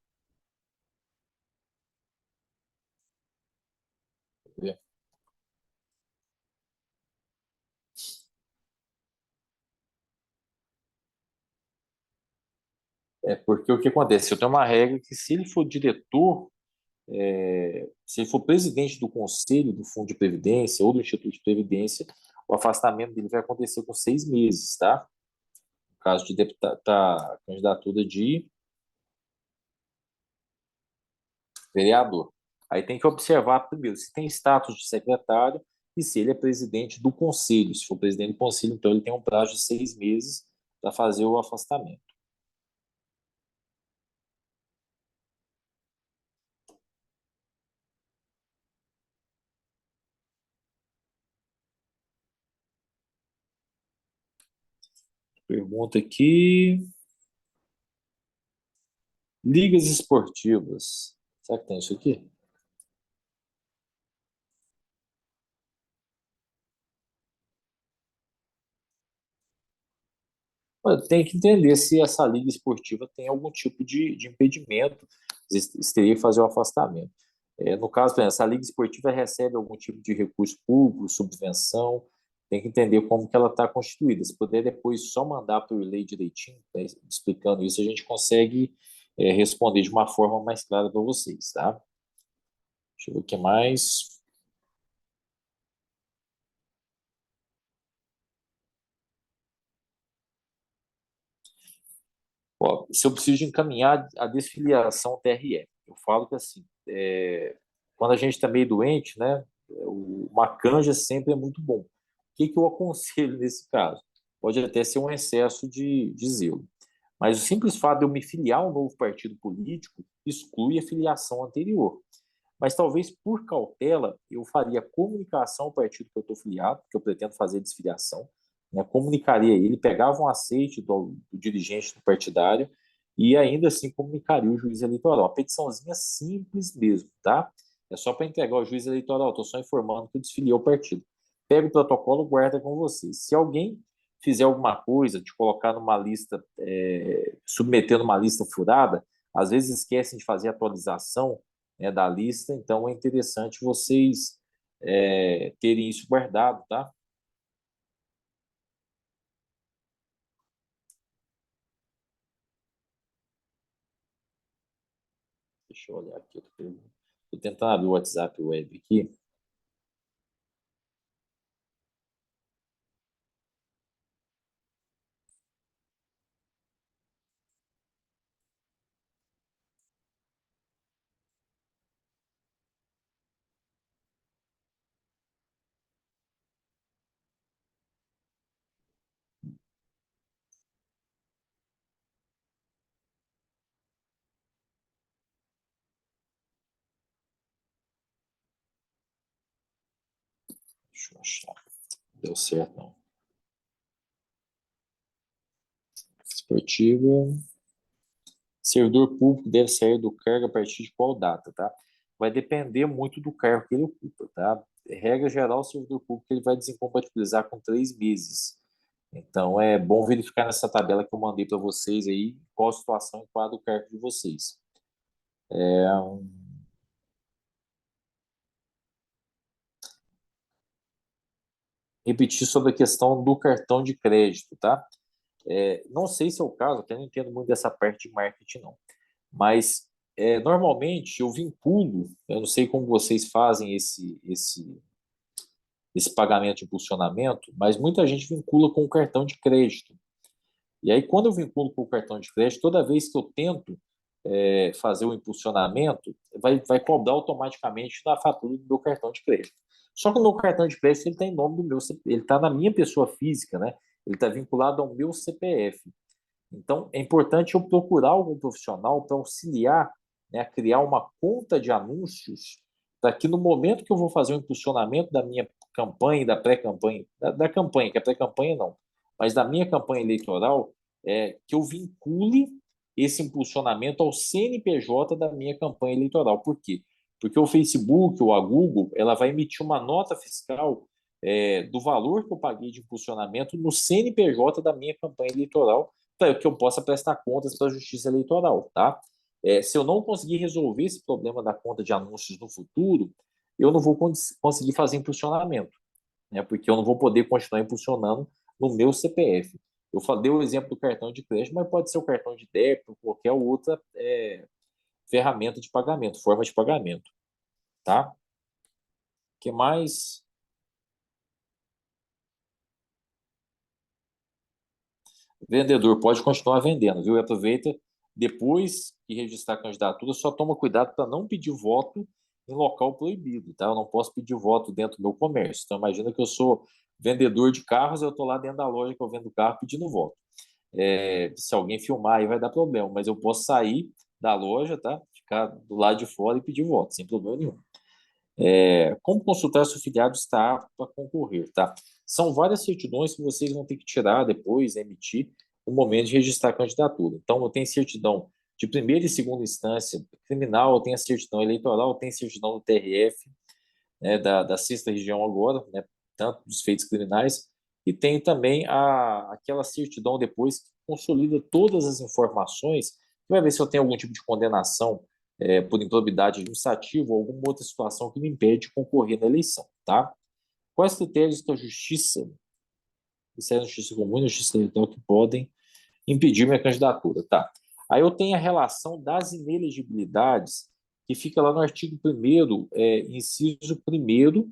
porque o que acontece? Eu tenho uma regra que se ele for diretor, se ele for presidente do conselho do Fundo de Previdência ou do Instituto de Previdência, o afastamento dele vai acontecer com 6 meses, tá? No caso de deputado, candidatura de vereador. Aí tem que observar primeiro se tem status de secretário e se ele é presidente do conselho. Se for presidente do conselho, então ele tem um prazo de 6 meses para fazer o afastamento. Pergunta aqui. Ligas esportivas. Será que tem isso aqui? Olha, tem que entender se essa liga esportiva tem algum tipo de impedimento, se teria que fazer o afastamento. No caso, por exemplo, essa liga esportiva recebe algum tipo de recurso público, subvenção, tem que entender como que ela está constituída. Se puder depois só mandar por lei direitinho, né, explicando isso, a gente consegue responder de uma forma mais clara para vocês, tá? Deixa eu ver o que mais. Ó, se eu preciso de encaminhar a desfiliação TRE, eu falo que assim, quando a gente está meio doente, né, uma canja sempre é muito bom. O que eu aconselho nesse caso? Pode até ser um excesso de zelo. Mas o simples fato de eu me filiar a um novo partido político exclui a filiação anterior. Mas talvez por cautela eu faria comunicação ao partido que eu estou filiado, que eu pretendo fazer desfiliação, né, comunicaria ele, pegava um aceite do dirigente do partidário e ainda assim comunicaria o juiz eleitoral. A petiçãozinha simples mesmo, tá? É só para entregar ao juiz eleitoral, estou só informando que eu desfiliei o partido. Pega o protocolo, guarda com você. Se alguém fizer alguma coisa, te colocar numa lista, submeter numa lista furada, às vezes esquecem de fazer atualização, né, da lista, então é interessante vocês terem isso guardado, tá? Deixa eu olhar aqui. Estou tentando abrir o WhatsApp web aqui. Deixa eu achar. Não deu certo, não. Esportiva. Servidor público deve sair do cargo a partir de qual data, tá? Vai depender muito do cargo que ele ocupa, tá? Regra geral, o servidor público ele vai desincompatibilizar com 3 meses. Então, é bom verificar nessa tabela que eu mandei para vocês aí qual a situação e qual é o cargo de vocês. Repetir sobre a questão do cartão de crédito, tá? Não sei se é o caso, até não entendo muito dessa parte de marketing, não. Mas, normalmente, eu vinculo, eu não sei como vocês fazem esse pagamento de impulsionamento, mas muita gente vincula com o cartão de crédito. E aí, quando eu vinculo com o cartão de crédito, toda vez que eu tento fazer o impulsionamento, vai cobrar automaticamente na fatura do meu cartão de crédito. Só que o meu cartão de crédito ele está em nome do meu CPF, ele está na minha pessoa física, né? Ele está vinculado ao meu CPF. Então, é importante eu procurar algum profissional para auxiliar, né, a criar uma conta de anúncios para que no momento que eu vou fazer o impulsionamento da minha campanha e da pré-campanha, da campanha, que a pré-campanha não, mas da minha campanha eleitoral, que eu vincule esse impulsionamento ao CNPJ da minha campanha eleitoral. Por quê? Porque o Facebook ou a Google ela vai emitir uma nota fiscal do valor que eu paguei de impulsionamento no CNPJ da minha campanha eleitoral para que eu possa prestar contas para a Justiça Eleitoral, tá? Se eu não conseguir resolver esse problema da conta de anúncios no futuro, eu não vou conseguir fazer impulsionamento, né? Porque eu não vou poder continuar impulsionando no meu CPF. Eu dei o exemplo do cartão de crédito, mas pode ser o cartão de débito, qualquer outra ferramenta de pagamento, forma de pagamento, tá? O que mais? Vendedor pode continuar vendendo, viu? E aproveita, depois que registrar a candidatura, só toma cuidado para não pedir voto em local proibido, tá? Eu não posso pedir voto dentro do meu comércio. Então, imagina que eu sou vendedor de carros, eu estou lá dentro da loja que eu vendo carro pedindo voto. Se alguém filmar, aí vai dar problema, mas eu posso sair da loja, tá? Ficar do lado de fora e pedir voto, sem problema nenhum. Como consultar se o filiado está apto para concorrer, tá? São várias certidões que vocês vão ter que tirar depois, emitir, no momento de registrar a candidatura. Então, eu tenho certidão de primeira e segunda instância criminal, eu tenho a certidão eleitoral, eu tenho a certidão do TRF, né, da sexta região agora, né, tanto dos feitos criminais, e tem também aquela certidão depois que consolida todas as informações, que vai ver se eu tenho algum tipo de condenação por improbidade administrativa ou alguma outra situação que me impede de concorrer na eleição, tá? Quais critérios da justiça, Ministério da Justiça Comum e da Justiça Eleitoral que podem impedir minha candidatura, tá? Aí eu tenho a relação das inelegibilidades, que fica lá no artigo 1º, inciso 1º,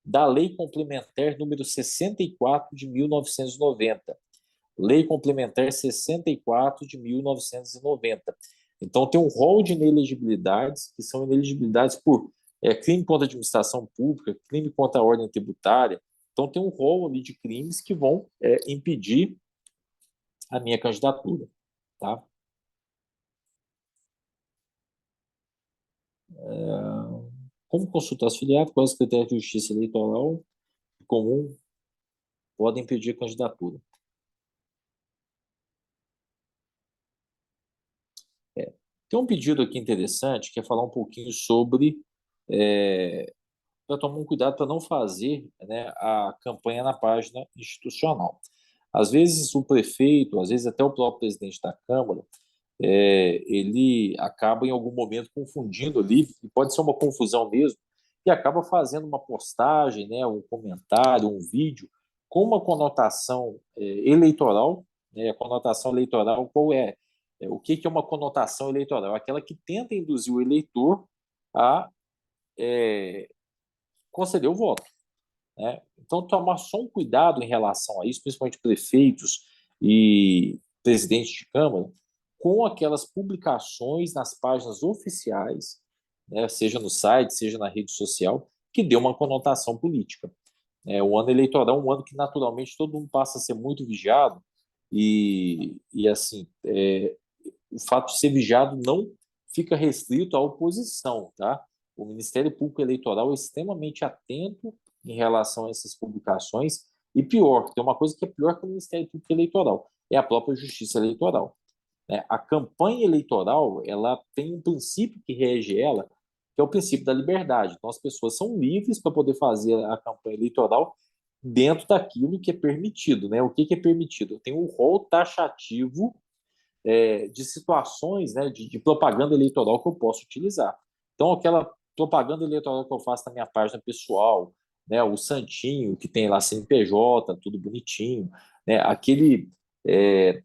da Lei Complementar número 64 de 1990. Lei Complementar 64 de 1990. Então, tem um rol de inelegibilidades, que são inelegibilidades por crime contra a administração pública, crime contra a ordem tributária. Então, tem um rol ali de crimes que vão impedir a minha candidatura, tá? Como consultar os filiados, quais os critérios de justiça eleitoral comum podem impedir a candidatura? Tem um pedido aqui interessante, que é falar um pouquinho sobre para tomar um cuidado para não fazer, né, a campanha na página institucional. Às vezes o prefeito, às vezes até o próprio presidente da Câmara, ele acaba em algum momento confundindo ali, e pode ser uma confusão mesmo, e acaba fazendo uma postagem, né, um comentário, um vídeo, com uma conotação eleitoral, né, a conotação eleitoral qual é? O que é uma conotação eleitoral? Aquela que tenta induzir o eleitor a conceder o voto, né? Então, tomar só um cuidado em relação a isso, principalmente prefeitos e presidentes de Câmara, com aquelas publicações nas páginas oficiais, né, seja no site, seja na rede social, que dê uma conotação política. O ano eleitoral é um ano que, naturalmente, todo mundo passa a ser muito vigiado e assim, o fato de ser vigiado não fica restrito à oposição, tá? O Ministério Público Eleitoral é extremamente atento em relação a essas publicações e pior, tem uma coisa que é pior que o Ministério Público Eleitoral, é a própria Justiça Eleitoral, né? A campanha eleitoral, ela tem um princípio que rege ela, que é o princípio da liberdade. Então, as pessoas são livres para poder fazer a campanha eleitoral dentro daquilo que é permitido, né? O que é permitido? Tem um rol taxativo de situações, né, de propaganda eleitoral que eu posso utilizar. Então, aquela propaganda eleitoral que eu faço na minha página pessoal, né, o santinho que tem lá CNPJ, tudo bonitinho, né, aquele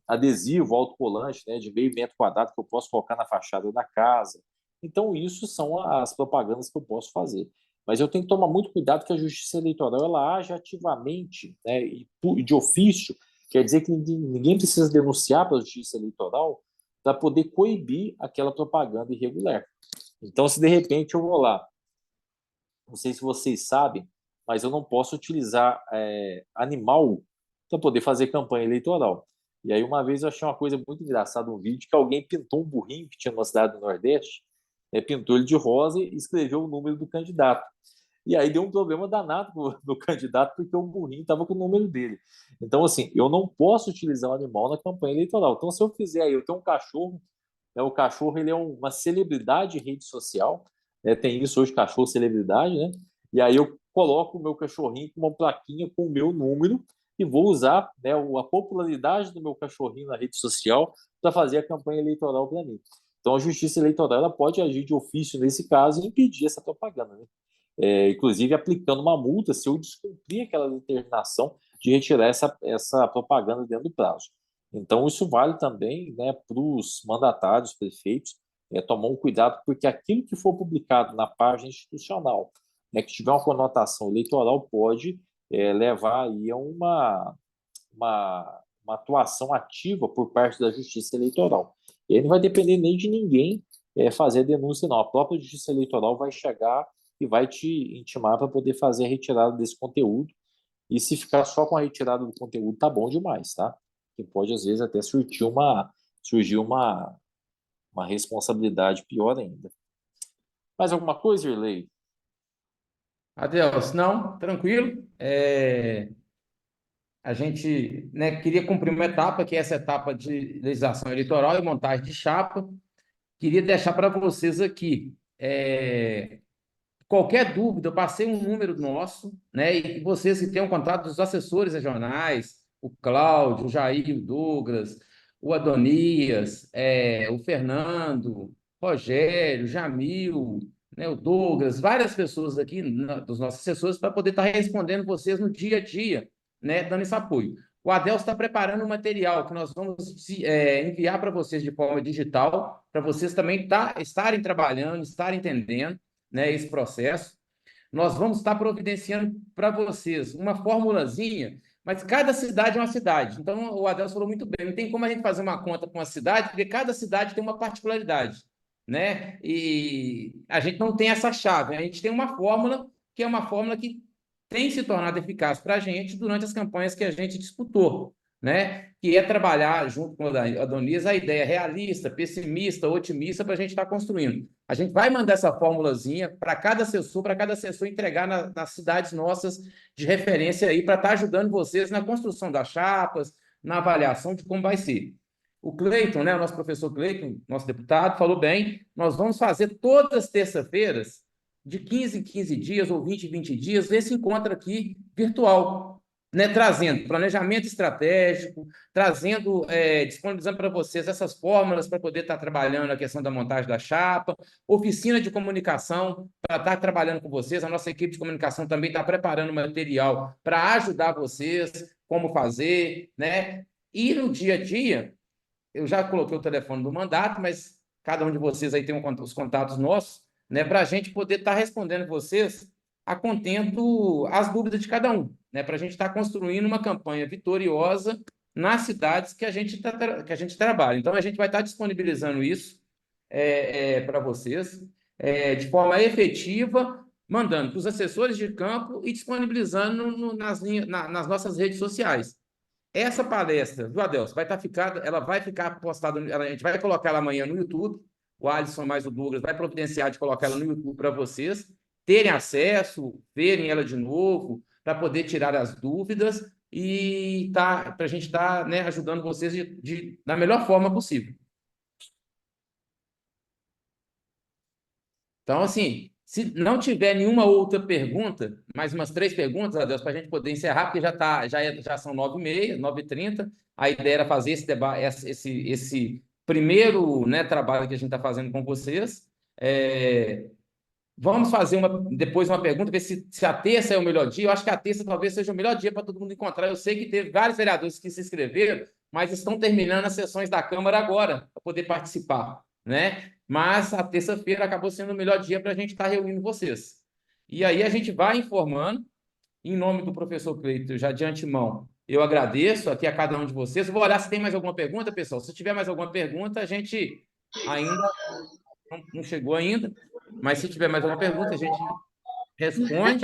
adesivo autocolante, né, de meio metro quadrado que eu posso colocar na fachada da casa. Então, isso são as propagandas que eu posso fazer. Mas eu tenho que tomar muito cuidado que a Justiça Eleitoral ela age ativamente, né, e de ofício. Quer dizer que ninguém precisa denunciar para a Justiça Eleitoral para poder coibir aquela propaganda irregular. Então, se de repente eu vou lá, não sei se vocês sabem, mas eu não posso utilizar animal para poder fazer campanha eleitoral. E aí, uma vez eu achei uma coisa muito engraçada, um vídeo que alguém pintou um burrinho que tinha numa cidade do Nordeste, pintou ele de rosa e escreveu o número do candidato. E aí deu um problema danado no candidato, porque o burrinho estava com o número dele. Então, assim, eu não posso utilizar o animal na campanha eleitoral. Então, se eu fizer aí, eu tenho um cachorro, né, o cachorro ele é uma celebridade em rede social, né, tem isso hoje, cachorro celebridade, né? E aí eu coloco o meu cachorrinho com uma plaquinha com o meu número e vou usar, né, a popularidade do meu cachorrinho na rede social para fazer a campanha eleitoral para mim. Então, a Justiça Eleitoral ela pode agir de ofício nesse caso e impedir essa propaganda, né? Inclusive aplicando uma multa se eu descumprir aquela determinação de retirar essa propaganda dentro do prazo. Então, isso vale também, né, para os mandatários, prefeitos, tomar um cuidado, porque aquilo que for publicado na página institucional, né, que tiver uma conotação eleitoral, pode levar aí a uma uma atuação ativa por parte da Justiça Eleitoral. E aí não vai depender nem de ninguém fazer a denúncia, não. A própria Justiça Eleitoral vai chegar e vai te intimar para poder fazer a retirada desse conteúdo. E se ficar só com a retirada do conteúdo, tá bom demais, tá? Que pode, às vezes, até surgir uma responsabilidade pior ainda. Mais alguma coisa, Irlei? Adeus, não, tranquilo. A gente, né, queria cumprir uma etapa, que é essa etapa de legislação eleitoral e montagem de chapa. Queria deixar para vocês aqui. Qualquer dúvida, eu passei um número nosso, né? E vocês que tenham contato dos assessores regionais, o Cláudio, o Jair, o Douglas, o Adonias, o Fernando, Rogério, Jamil, né, o Douglas, várias pessoas aqui dos nossos assessores para poder estar respondendo vocês no dia a dia, né? Dando esse apoio. O Adelso está preparando um material que nós vamos enviar para vocês de forma digital, para vocês também estarem trabalhando, estarem entendendo, né, esse processo. Nós vamos estar providenciando para vocês uma formulazinha, mas cada cidade é uma cidade. Então, o Adelso falou muito bem, não tem como a gente fazer uma conta com uma cidade, porque cada cidade tem uma particularidade, né? E a gente não tem essa chave, a gente tem uma fórmula, que é uma fórmula que tem se tornado eficaz para a gente durante as campanhas que a gente disputou, né? Que é trabalhar junto com a Adonias a ideia realista, pessimista, otimista para a gente estar construindo. A gente vai mandar essa formulazinha para cada assessor entregar nas cidades nossas de referência aí para estar ajudando vocês na construção das chapas, na avaliação de como vai ser. O Cleiton, né, o nosso professor Cleiton, nosso deputado, falou bem, nós vamos fazer todas as terças-feiras, de 15 em 15 dias ou 20 em 20 dias, esse encontro aqui virtual, né, trazendo planejamento estratégico, disponibilizando para vocês essas fórmulas para poder estar trabalhando a questão da montagem da chapa, oficina de comunicação para estar trabalhando com vocês, a nossa equipe de comunicação também está preparando material para ajudar vocês, como fazer, né? E no dia a dia, eu já coloquei o telefone do mandato, mas cada um de vocês aí tem os contatos nossos, né, para a gente poder estar respondendo vocês a contento as dúvidas de cada um, né, para a gente estar construindo uma campanha vitoriosa nas cidades que a gente trabalha. Então, a gente vai estar disponibilizando isso para vocês de forma efetiva, mandando para os assessores de campo e disponibilizando nas nossas redes sociais. Essa palestra do Adelso ela vai ficar postada, a gente vai colocar ela amanhã no YouTube, o Alisson mais o Douglas vai providenciar de colocar ela no YouTube para vocês terem acesso, verem ela de novo, para poder tirar as dúvidas e para a gente estar, né, ajudando vocês da melhor forma possível. Então, assim, se não tiver nenhuma outra pergunta, mais umas 3 perguntas, Adelso, para a gente poder encerrar, porque já são 9h30, 9h30. A ideia era fazer esse debate, esse primeiro, né, trabalho que a gente está fazendo com vocês. Vamos fazer depois uma pergunta, ver se a terça é o melhor dia. Eu acho que a terça talvez seja o melhor dia para todo mundo encontrar. Eu sei que teve vários vereadores que se inscreveram, mas estão terminando as sessões da Câmara agora para poder participar, né? Mas a terça-feira acabou sendo o melhor dia para a gente estar reunindo vocês. E aí a gente vai informando, em nome do professor Cleiton, já de antemão, eu agradeço aqui a cada um de vocês. Eu vou olhar se tem mais alguma pergunta, pessoal. Se tiver mais alguma pergunta, a gente ainda não chegou ainda, mas se tiver mais alguma pergunta, a gente responde.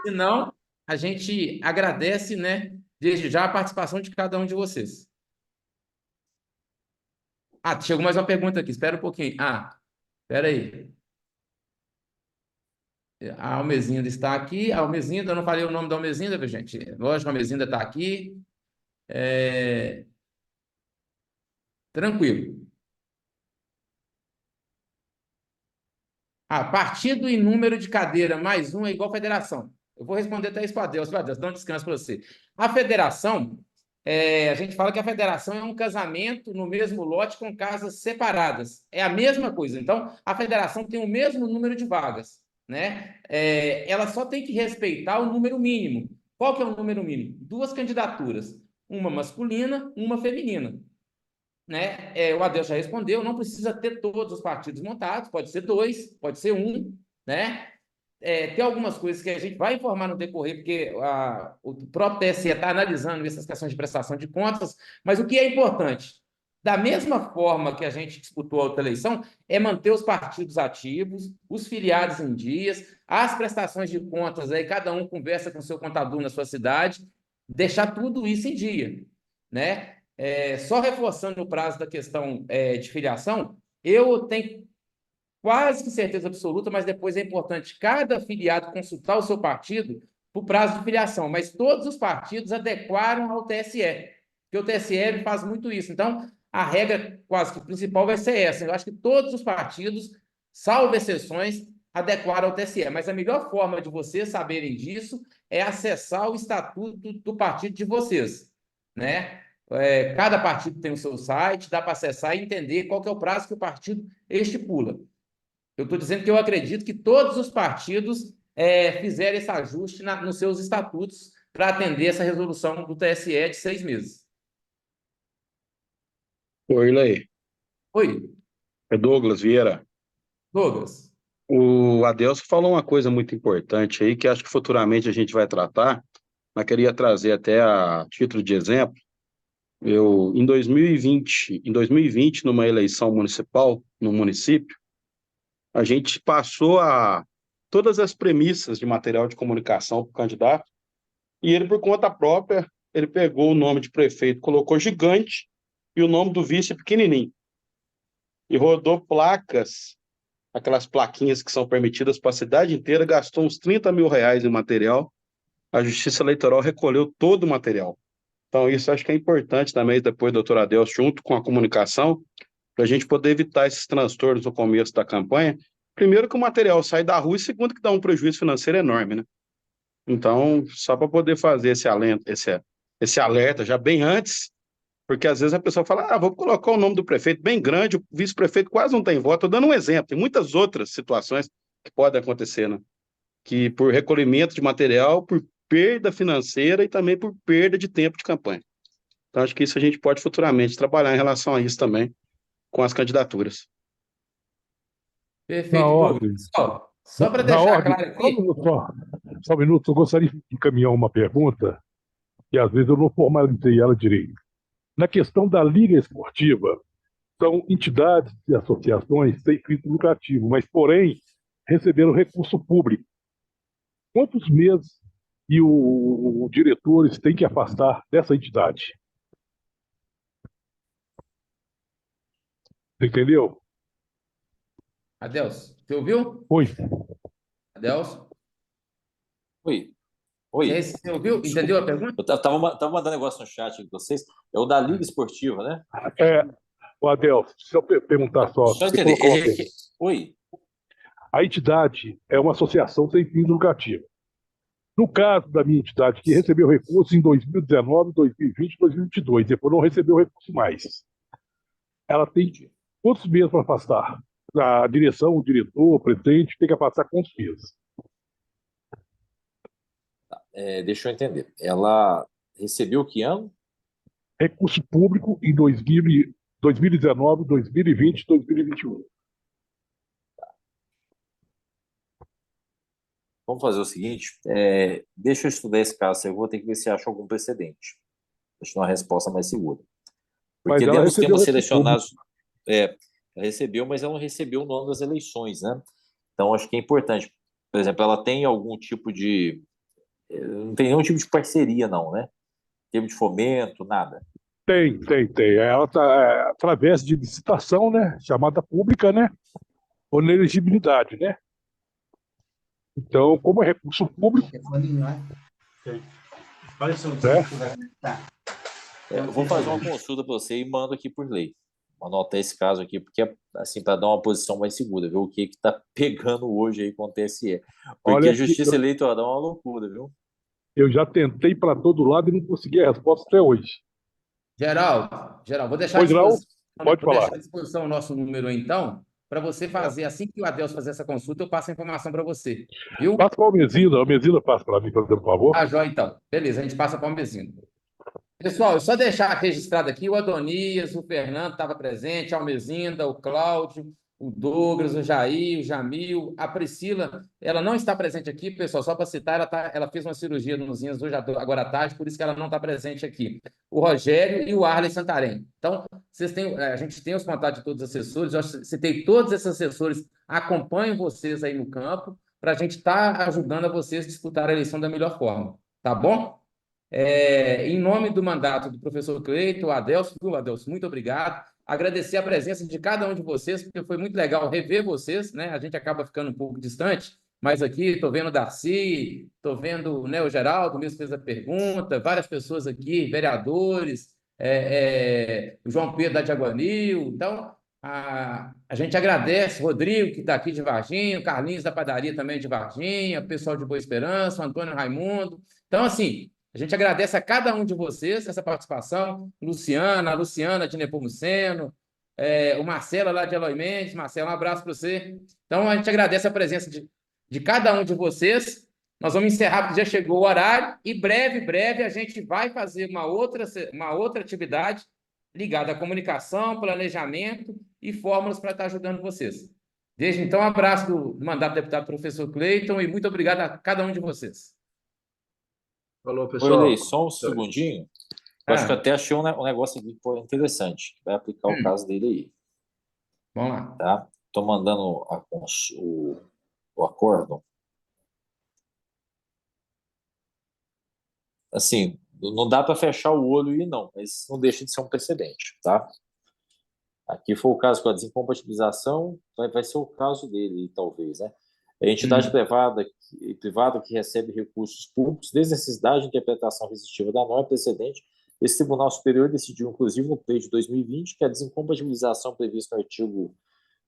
Se não, a gente agradece, né, desde já a participação de cada um de vocês. Chegou mais uma pergunta aqui, espera um pouquinho. Espera aí. A Almezinda está aqui. A Almezinda, eu não falei o nome da Almezinda, viu, gente? Lógico, a Almezinda está aqui. Tranquilo. Partido e número de cadeira mais um é igual federação. Eu vou responder até isso para Deus. Para Deus, dá um descanso para você. A federação, a gente fala que a federação é um casamento no mesmo lote com casas separadas. É a mesma coisa. Então, a federação tem o mesmo número de vagas, né? Ela só tem que respeitar o número mínimo. Qual que é o número mínimo? 2 candidaturas, uma masculina, uma feminina. Né? O Adelso já respondeu, não precisa ter todos os partidos montados, pode ser 2, pode ser 1, né? tem algumas coisas que a gente vai informar no decorrer, porque o próprio TSE está analisando essas questões de prestação de contas, mas o que é importante? Da mesma forma que a gente disputou a outra eleição, é manter os partidos ativos, os filiados em dias, as prestações de contas, aí cada um conversa com o seu contador na sua cidade, deixar tudo isso em dia, né? Só reforçando o prazo da questão de filiação, eu tenho quase que certeza absoluta, mas depois é importante cada afiliado consultar o seu partido para o prazo de filiação, mas todos os partidos adequaram ao TSE, porque o TSE faz muito isso. Então, a regra quase que principal vai ser essa. Eu acho que todos os partidos, salvo exceções, adequaram ao TSE, mas a melhor forma de vocês saberem disso é acessar o estatuto do partido de vocês, né? Cada partido tem o seu site, dá para acessar e entender qual que é o prazo que o partido estipula. Eu estou dizendo que eu acredito que todos os partidos fizeram esse ajuste nos seus estatutos para atender essa resolução do TSE de 6 meses. Oi, Lei. Oi, É Douglas Vieira. Douglas. O Adelso falou uma coisa muito importante aí, que acho que futuramente a gente vai tratar, mas queria trazer até a título de exemplo. Em 2020, numa eleição municipal, no município, a gente passou todas as premissas de material de comunicação para o candidato, e ele, por conta própria, ele pegou o nome de prefeito, colocou gigante, e o nome do vice pequenininho. E rodou placas, aquelas plaquinhas que são permitidas para a cidade inteira, gastou uns R$30 mil em material. A Justiça Eleitoral recolheu todo o material. Então, isso acho que é importante também, depois, doutor Adelso, junto com a comunicação, para a gente poder evitar esses transtornos no começo da campanha. Primeiro, que o material sai da rua, e segundo, que dá um prejuízo financeiro enorme, né? Então, só para poder fazer esse alerta já bem antes, porque às vezes a pessoa fala, vou colocar o nome do prefeito bem grande, o vice-prefeito quase não tem voto. Estou dando um exemplo, tem muitas outras situações que podem acontecer, né? Que por recolhimento de material, por perda financeira e também por perda de tempo de campanha. Então, acho que isso a gente pode futuramente trabalhar em relação a isso também, com as candidaturas. Perfeito, Douglas. Só para deixar claro aqui... Só um minuto, eu gostaria de encaminhar uma pergunta, que às vezes eu não formalizei ela direito. Na questão da Liga Esportiva, são entidades e associações sem fins lucrativos, mas, porém, receberam recurso público. Quantos meses e os diretores têm que afastar dessa entidade? Você entendeu? Adelso, você ouviu? Oi. Adelso? Oi. Oi. Você ouviu? Entendeu a pergunta? Eu tava mandando negócio no chat com vocês. É o da Liga Esportiva, né? O Adelso, se eu perguntar só... Só entender. Oi. A entidade é uma associação sem fins lucrativos. No caso da minha entidade, que recebeu recursos em 2019, 2020 e 2022, depois não recebeu recurso mais. Ela tem quantos meses para afastar? A direção, o diretor, o presidente, tem que afastar quantos meses? Deixa eu entender. Ela recebeu que ano? Recurso público em 2019, 2020 e 2021. Vamos fazer o seguinte, deixa eu estudar esse caso, eu vou ter que ver se acho algum precedente. Deixa eu dar uma resposta mais segura. Porque dentro dos temas selecionados, ela recebeu, mas ela não recebeu no ano das eleições, né? Então, acho que é importante. Por exemplo, ela tem algum tipo de... Não tem nenhum tipo de parceria, não, né? Tipo de fomento, nada. Tem. Ela está através de licitação, né? Chamada pública, né? Ou na elegibilidade, né? Então, como é recurso público... Eu vou fazer uma consulta para você e mando aqui por lei. Vou anotar esse caso aqui, porque assim, para dar uma posição mais segura, ver o que está pegando hoje aí com o TSE. Porque a Justiça Eleitoral é uma loucura, viu? Eu já tentei para todo lado e não consegui a resposta até hoje. Geraldo, vou deixar à disposição o nosso número aí, então, para você fazer, assim que o Adelso fazer essa consulta, eu passo a informação para você, viu? Passa para a Almezina passa para mim, por favor. Joia, então. Beleza, a gente passa para a Almezina. Pessoal, só deixar registrado aqui, o Adonias, o Fernando estava presente, a Almezinda, o Cláudio, o Douglas, o Jair, o Jamil, a Priscila, ela não está presente aqui, pessoal, só para citar, ela fez uma cirurgia nos rins hoje, agora à tarde, por isso que ela não está presente aqui. O Rogério e o Arley Santarém. Então, a gente tem os contatos de todos os assessores, eu citei todos esses assessores, acompanham vocês aí no campo, para a gente estar ajudando a vocês a disputar a eleição da melhor forma, tá bom? Em nome do mandato do professor Cleiton, Adelso, muito obrigado. Agradecer a presença de cada um de vocês, porque foi muito legal rever vocês, né? A gente acaba ficando um pouco distante, mas aqui estou vendo o Darcy, estou vendo, né, o Geraldo, mesmo fez a pergunta, várias pessoas aqui, vereadores, o João Pedro da Diaguanil. Então, a gente agradece, Rodrigo, que está aqui de Varginha, o Carlinhos da padaria também de Varginha, o pessoal de Boa Esperança, o Antônio Raimundo. Então, assim, a gente agradece a cada um de vocês essa participação, a Luciana de Nepomuceno, o Marcelo lá de Eloy Mendes. Marcelo, um abraço para você. Então, a gente agradece a presença de cada um de vocês. Nós vamos encerrar, porque já chegou o horário, e breve, a gente vai fazer uma outra atividade ligada à comunicação, planejamento e fórmulas para estar ajudando vocês. Desde então, um abraço do mandato do deputado professor Cleiton e muito obrigado a cada um de vocês. Falou, Oi, pessoal. Lei, só um segundinho. Eu acho que eu até achei um negócio aqui que foi interessante, que vai aplicar o caso dele aí. Vamos lá. Tá? Estou mandando o acórdão. Assim, não dá para fechar o olho e não, mas não deixa de ser um precedente, tá? Aqui foi o caso com a desincompatibilização, vai ser o caso dele, talvez, né? A entidade privada que recebe recursos públicos, desnecessidade de interpretação resistiva da norma precedente, esse Tribunal Superior decidiu, inclusive no pleito de 2020, que a desincompatibilização prevista no artigo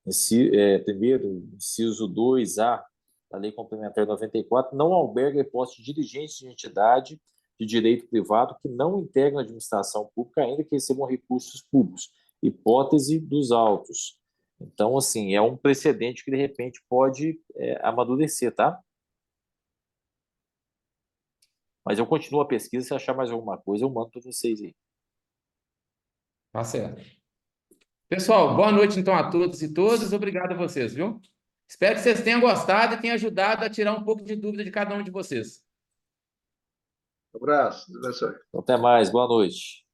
1º, inciso 2A, da Lei Complementar 94, não alberga a hipótese de dirigentes de entidade de direito privado que não integram a administração pública, ainda que recebam recursos públicos. Hipótese dos autos. Então, assim, é um precedente que, de repente, pode amadurecer, tá? Mas eu continuo a pesquisa, se achar mais alguma coisa, eu mando para vocês aí. Tá certo. Pessoal, boa noite, então, a todos e todas. Obrigado a vocês, viu? Espero que vocês tenham gostado e tenham ajudado a tirar um pouco de dúvida de cada um de vocês. Um abraço. Deus abençoe. Então, até mais. Boa noite.